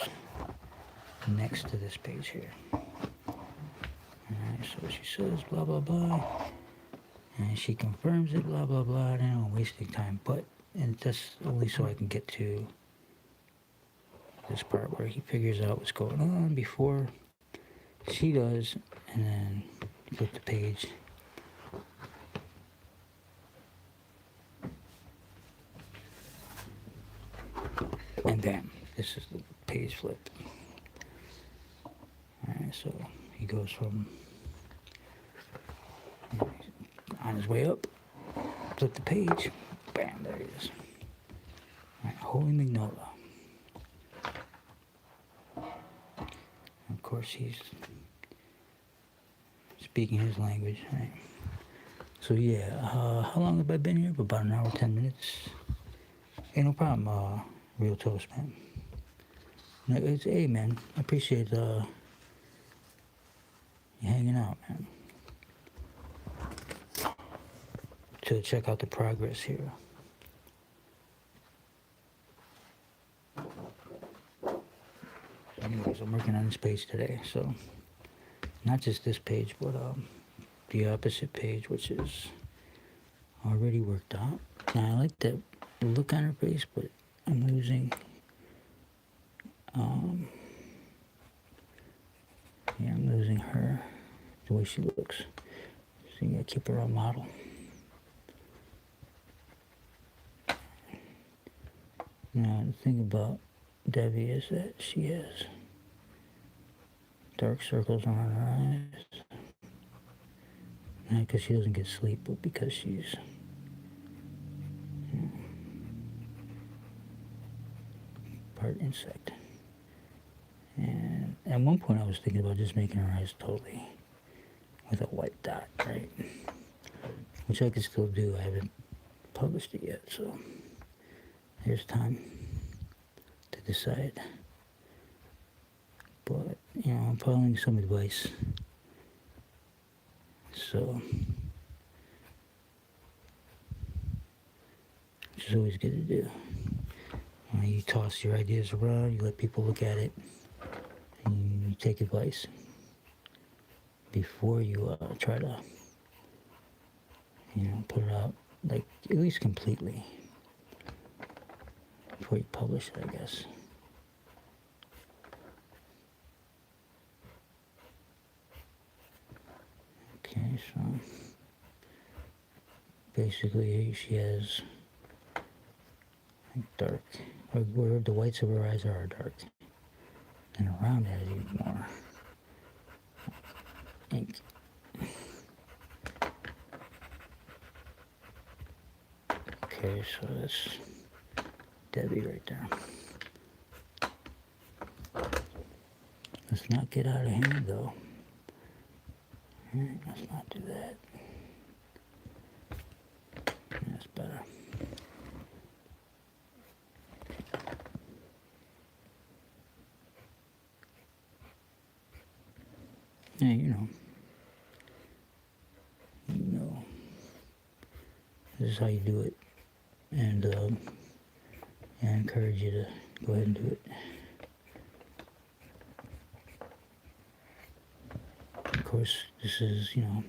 next to this page here. Alright, so she says blah, blah, blah, and she confirms it, blah, blah, blah, and I'm wasting time, and that's only so I can get to this part where he figures out what's going on before she does, and then flip the page. And bam, this is the page flip. Alright, so he goes from on his way up, flip the page, bam, there he is. Alright, Holy Magnolia. Of course, he's speaking his language, right? So yeah, how long have I been here? About an hour, 10 minutes. Hey, no problem, Real Toast, man. Hey, man, I appreciate you hanging out, man. To check out the progress here. Anyways, I'm working on this page today, so not just this page, but the opposite page, which is already worked out. Now, I like the look on her face, but I'm losing, yeah, I'm losing her, the way she looks. So you gotta keep her on model. Now, the thing about Debbie is that she has dark circles on her eyes. Not because she doesn't get sleep, but because she's part insect. And at one point I was thinking about just making her eyes totally with a white dot, right? Which I could still do. I haven't published it yet, so there's time to decide. But, you know, I'm following some advice. So, which is always good to do. You toss your ideas around, you let people look at it, and you take advice before you try to, you know, put it out, like, at least completely, before you publish it, I guess. Okay, so basically she has dark, or where the whites of her eyes are dark, and around it has even more ink. Okay, so that's Debbie right there. Let's not get out of hand though. Alright, let's not do that. That's better. Yeah, you know, this is how you do it, and I encourage you to go ahead and do it. Of course, this is, you know,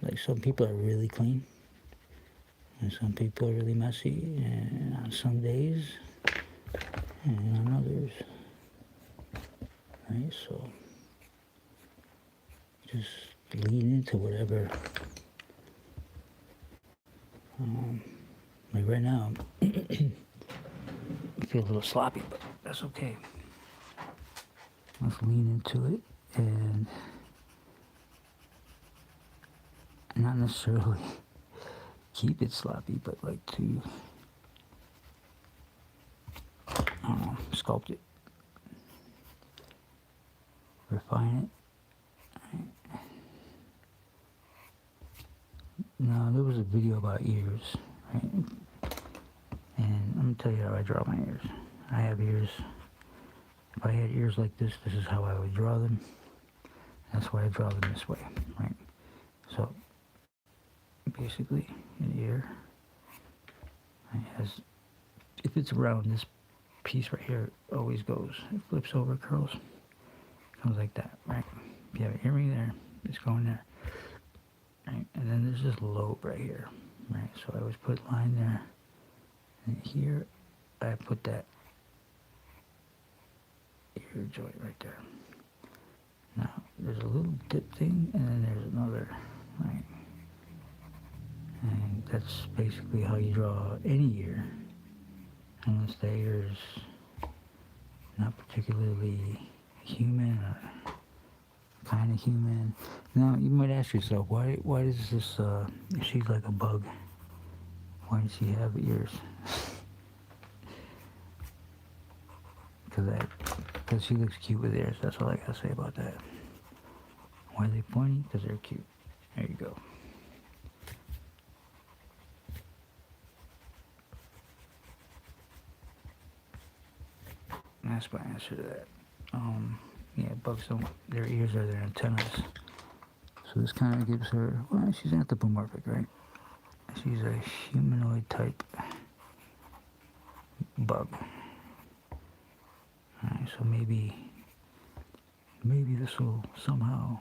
like some people are really clean, and some people are really messy, and on some days, and on others. Right, so just lean into whatever. Like right now, I feel a little sloppy, but that's okay. Let's lean into it and not necessarily keep it sloppy, but like to, I don't know, sculpt it. Refine it. Now, there was a video about ears, right? And let me tell you how I draw my ears. I have ears. If I had ears like this, this is how I would draw them. That's why I draw them this way, right? So, basically, an ear has, if it's round, this piece right here always goes. It flips over, curls. Comes like that, right? If you have an earring there, it's going there, right? And then there's this lobe right here, right? So I always put line there, and here I put that ear joint right there. Now, there's a little dip thing, and then there's another, right? And that's basically how you draw any ear, unless the ear is not particularly human or kind of human. Now, you might ask yourself, why does this, if she's like a bug, why does she have ears? Because she looks cute with ears. That's all I gotta say about that. Why are they pointy? Because they're cute. There you go. And that's my answer to that. Yeah, bugs don't, their ears are their antennas. So this kind of gives her, well, she's anthropomorphic, right? She's a humanoid type bug. Alright, so maybe this will somehow,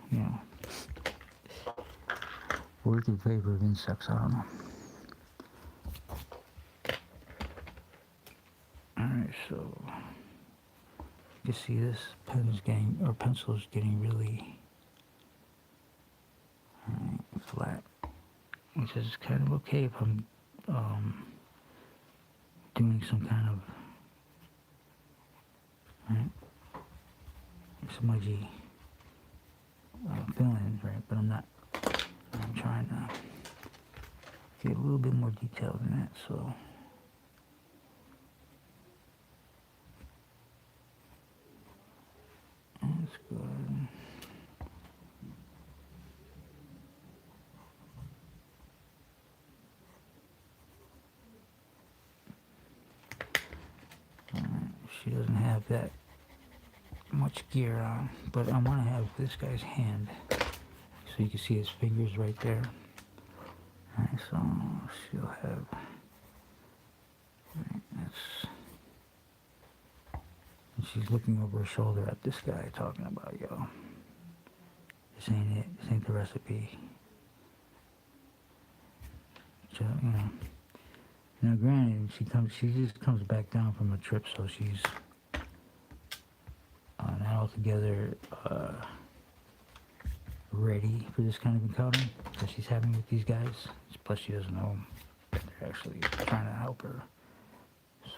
work in favor of insects. I don't know. Alright, so you see this pencil is getting really flat, which is kind of okay if I'm doing some kind of smudgy feelings, right? But I'm not. I'm trying to get a little bit more detail than that, so. That's good. She doesn't have that much gear on, but I want to have this guy's hand so you can see his fingers right there. Alright, so she'll have, that's, and she's looking over her shoulder at this guy talking about, yo, this ain't it, this ain't the recipe. So, now granted, she just comes back down from a trip, so she's not altogether ready for this kind of encounter that she's having with these guys. Plus, she doesn't know that they're actually trying to help her.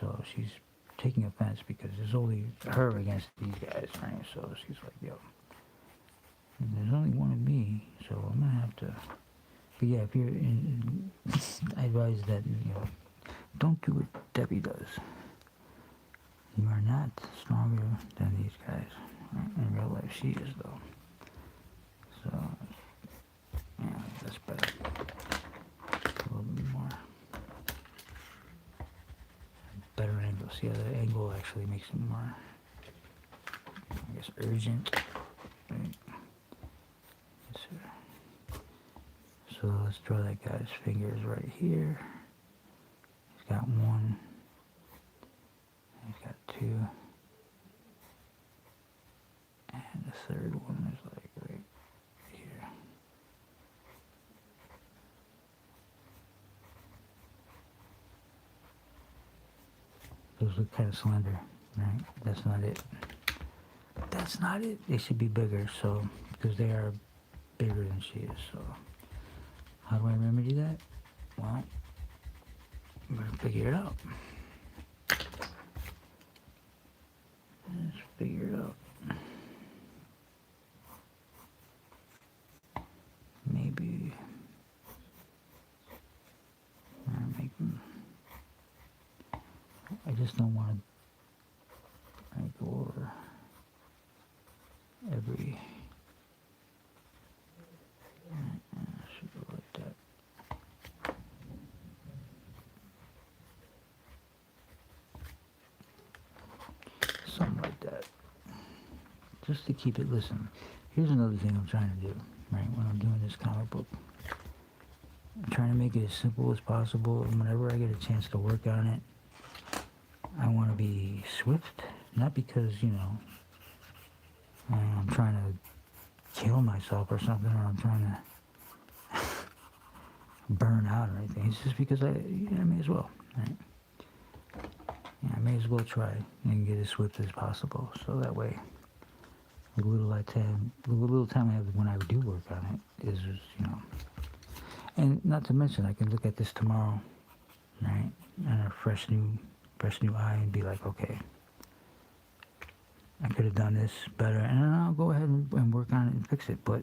So she's taking offense because there's only her against these guys, right? So she's like, yo, there's only one of me, so I'm gonna have to. But yeah, if you're in, I advise that, don't do what Debbie does. You are not stronger than these guys. Right? In real life, she is, though. So, yeah, that's better. A little bit more. Better angle. See how the angle actually makes it more, I guess, urgent. Right? So let's draw that guy's fingers right here. He's got one. He's got two. And the third one is like right here. Those look kind of slender, right? That's not it. That's not it. They should be bigger, so, because they are bigger than she is, so. How do I remedy that? Well, I'm gonna figure it out. Let's figure it out. Maybe make them. I just don't want to go over every. Should go like that. Something like that. Just to keep it, listen, here's another thing I'm trying to do, right, when I'm doing this comic book. I'm trying to make it as simple as possible, and whenever I get a chance to work on it, I want to be swift, not because, I'm trying to kill myself or something, or I'm trying to burn out or anything. It's just because I may as well, right? Yeah, I may as well try and get as swift as possible, so that way, the little time I have when I do work on it is, and not to mention I can look at this tomorrow, right, and a fresh new eye and be like, okay, I could have done this better, and then I'll go ahead and work on it and fix it. But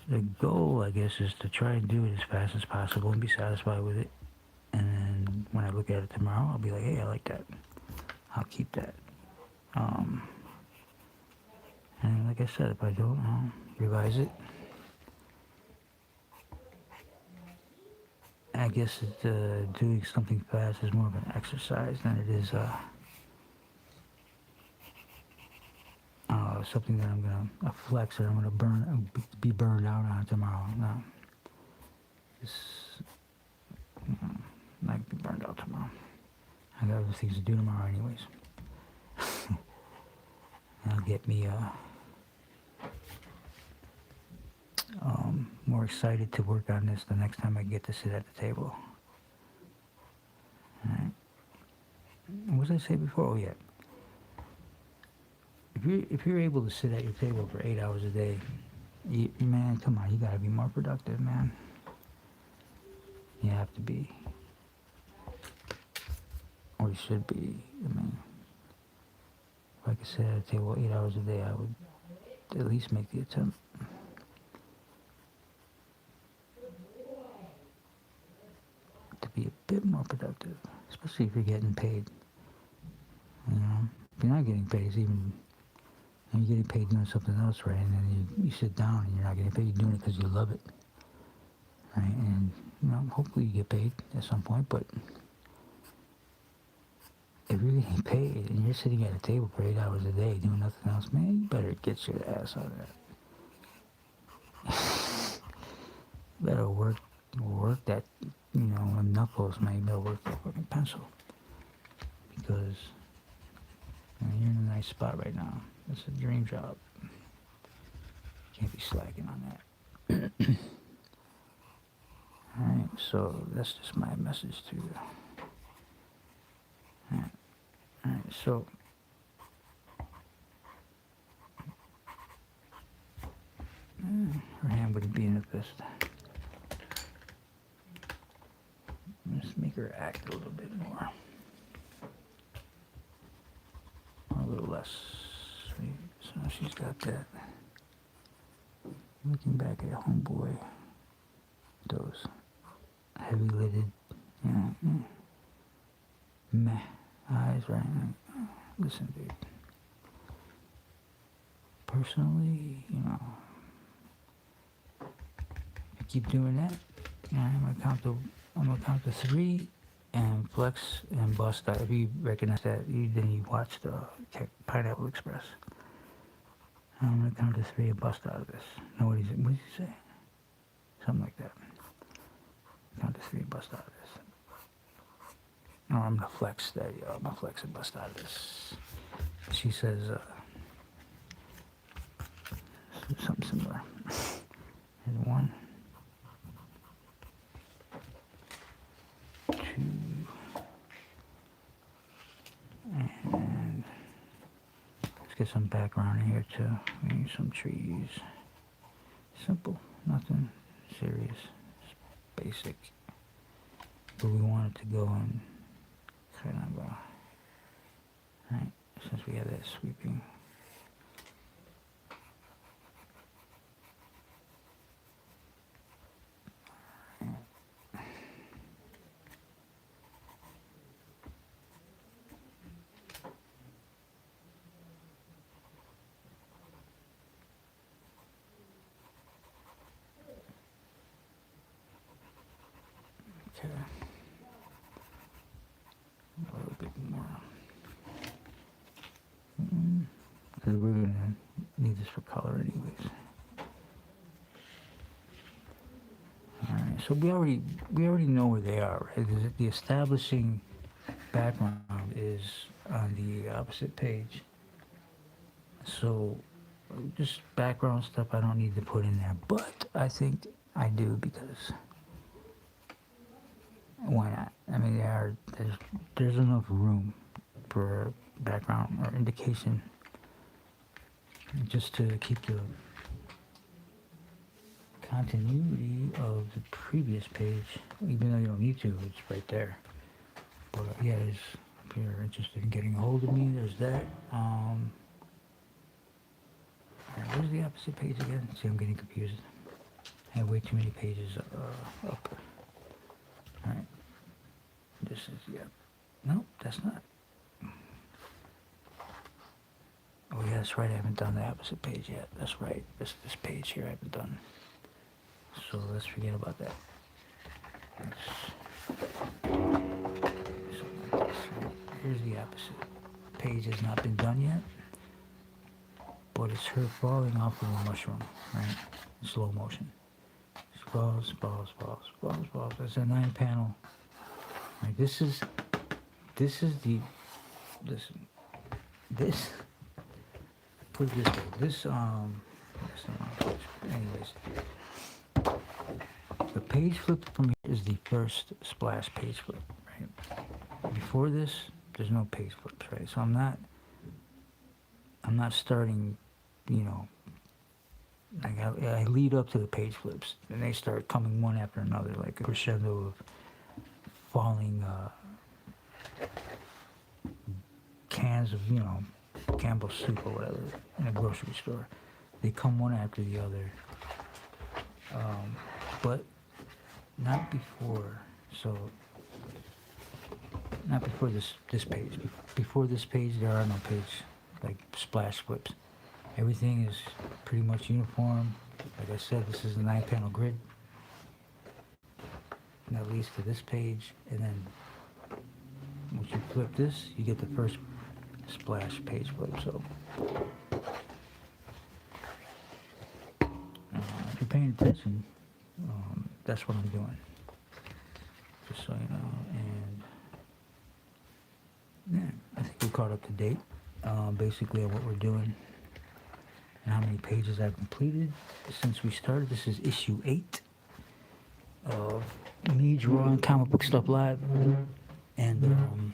the goal, I guess, is to try and do it as fast as possible and be satisfied with it. And then when I look at it tomorrow, I'll be like, hey, I like that. I'll keep that. And like I said, if I don't, I'll revise it. I guess doing something fast is more of an exercise than it is something that I'm gonna a flex that I'm gonna be burned out on tomorrow. No, it's not be burned out tomorrow. I got other things to do tomorrow, anyways. That'll get me more excited to work on this the next time I get to sit at the table. All right. What did I say before? Oh yeah. If you're able to sit at your table for 8 hours a day, man, come on, you gotta be more productive, man. You have to be, or you should be. I mean, if I could sit at a table 8 hours a day, I would at least make the attempt. To be a bit more productive, especially if you're getting paid. If you're not getting paid, it's even. And you're getting paid doing something else, right? And then you sit down and you're not getting paid. You're doing it because you love it, right? And hopefully you get paid at some point. But if you're getting paid and you're sitting at a table for 8 hours a day doing nothing else, man, you better get your ass out of that. You better work that, knuckles, man. You better work that fucking pencil because you're in a nice spot right now. It's a dream job. Can't be slacking on that. Alright, so that's just my message to you. Alright, so her hand wouldn't be in a fist. Let's make her act a little bit more. Or a little less. So she's got that. Looking back at homeboy, those heavy-lidded, meh eyes, right? Listen, dude. Personally, if you keep doing that, I'm gonna count to 3 and flex and bust out. If you recognize that, then you watch the Pineapple Express. I'm gonna count to 3 and bust out of this. No, what did he say? Something like that. Count to 3 and bust out of this. No, I'm gonna flex. There you go. I'm gonna flex and bust out of this. She says something similar. Here's 1, 2, and let's get some background in here too. We need some trees. Simple, nothing serious, just basic. But we want it to go in kind of right, since we have that sweeping. Okay. A little bit more. Because we're going to need this for color anyways. Alright, so we already know where they are, right? The establishing background is on the opposite page. So just background stuff I don't need to put in there, but I think I do because why not? I mean, there's there's enough room for background or indication just to keep the continuity of the previous page, even though you don't need to, it's right there. But yeah, if you're interested in getting a hold of me, there's that. Where's the opposite page again? See, I'm getting confused. I have way too many pages up. Alright. This is, yeah. No, that's not. Oh yeah, that's right, I haven't done the opposite page yet. That's right, this page here I haven't done. So let's forget about that. Here's the opposite. Page has not been done yet, but it's her falling off of a mushroom, right? In slow motion. She falls. That's a 9-panel. Right, this is put it this way. That's the wrong page. Anyways. The page flip from here is the first splash page flip, right? Before this, there's no page flips, right? So I'm not starting, like I lead up to the page flips, and they start coming one after another, like a crescendo of falling cans of, Campbell's soup or whatever in a grocery store. They come one after the other, but not before. So not before this page. Before this page, there are no page like splash flips. Everything is pretty much uniform. Like I said, this is a 9-panel grid. And that leads to this page, and then once you flip this, you get the first splash page flip. So if you're paying attention, that's what I'm doing. Just so you know. And yeah, I think we're caught up to date, basically on what we're doing and how many pages I've completed since we started. This is issue 8 of me drawing comic book stuff live, and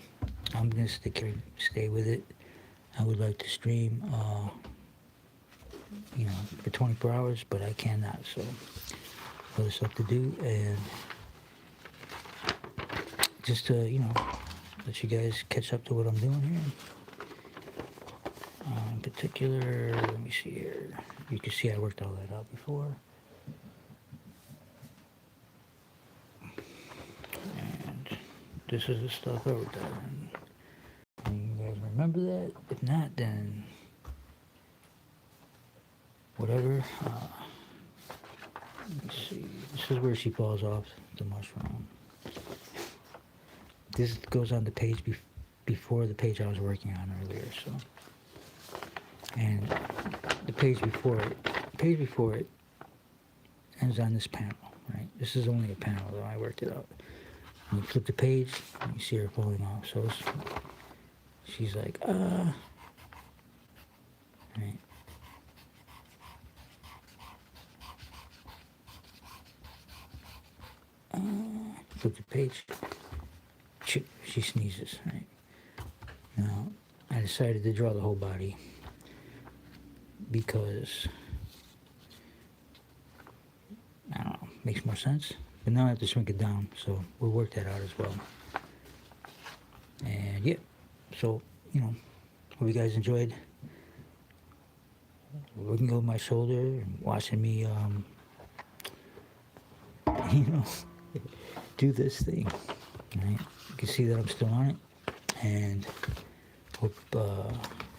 I'm gonna stay with it. I would like to stream, for 24 hours, but I cannot. So other stuff to do, and just to let you guys catch up to what I'm doing here. In particular, let me see here. You can see I worked all that out before. And this is the stuff I worked out. And you guys remember that? If not, then whatever. Let's see. This is where she falls off the mushroom. This goes on the page before the page I was working on earlier. So, and the page before it ends on this panel, right? This is only a panel, though. I worked it out. When you flip the page, you see her falling off. So she's like, right? Flip the page. She sneezes, right? Now, I decided to draw the whole body because, I don't know, makes more sense. But now I have to shrink it down, so we'll work that out as well. And yeah, so, hope you guys enjoyed looking over my shoulder and watching me, do this thing, right? You can see that I'm still on it, and hope it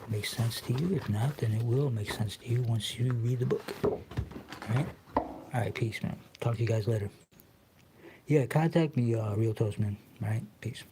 makes sense to you. If not, then it will make sense to you once you read the book. Alright? Alright, peace, man. Talk to you guys later. Yeah, contact me, Real Toast Man. Alright? Peace.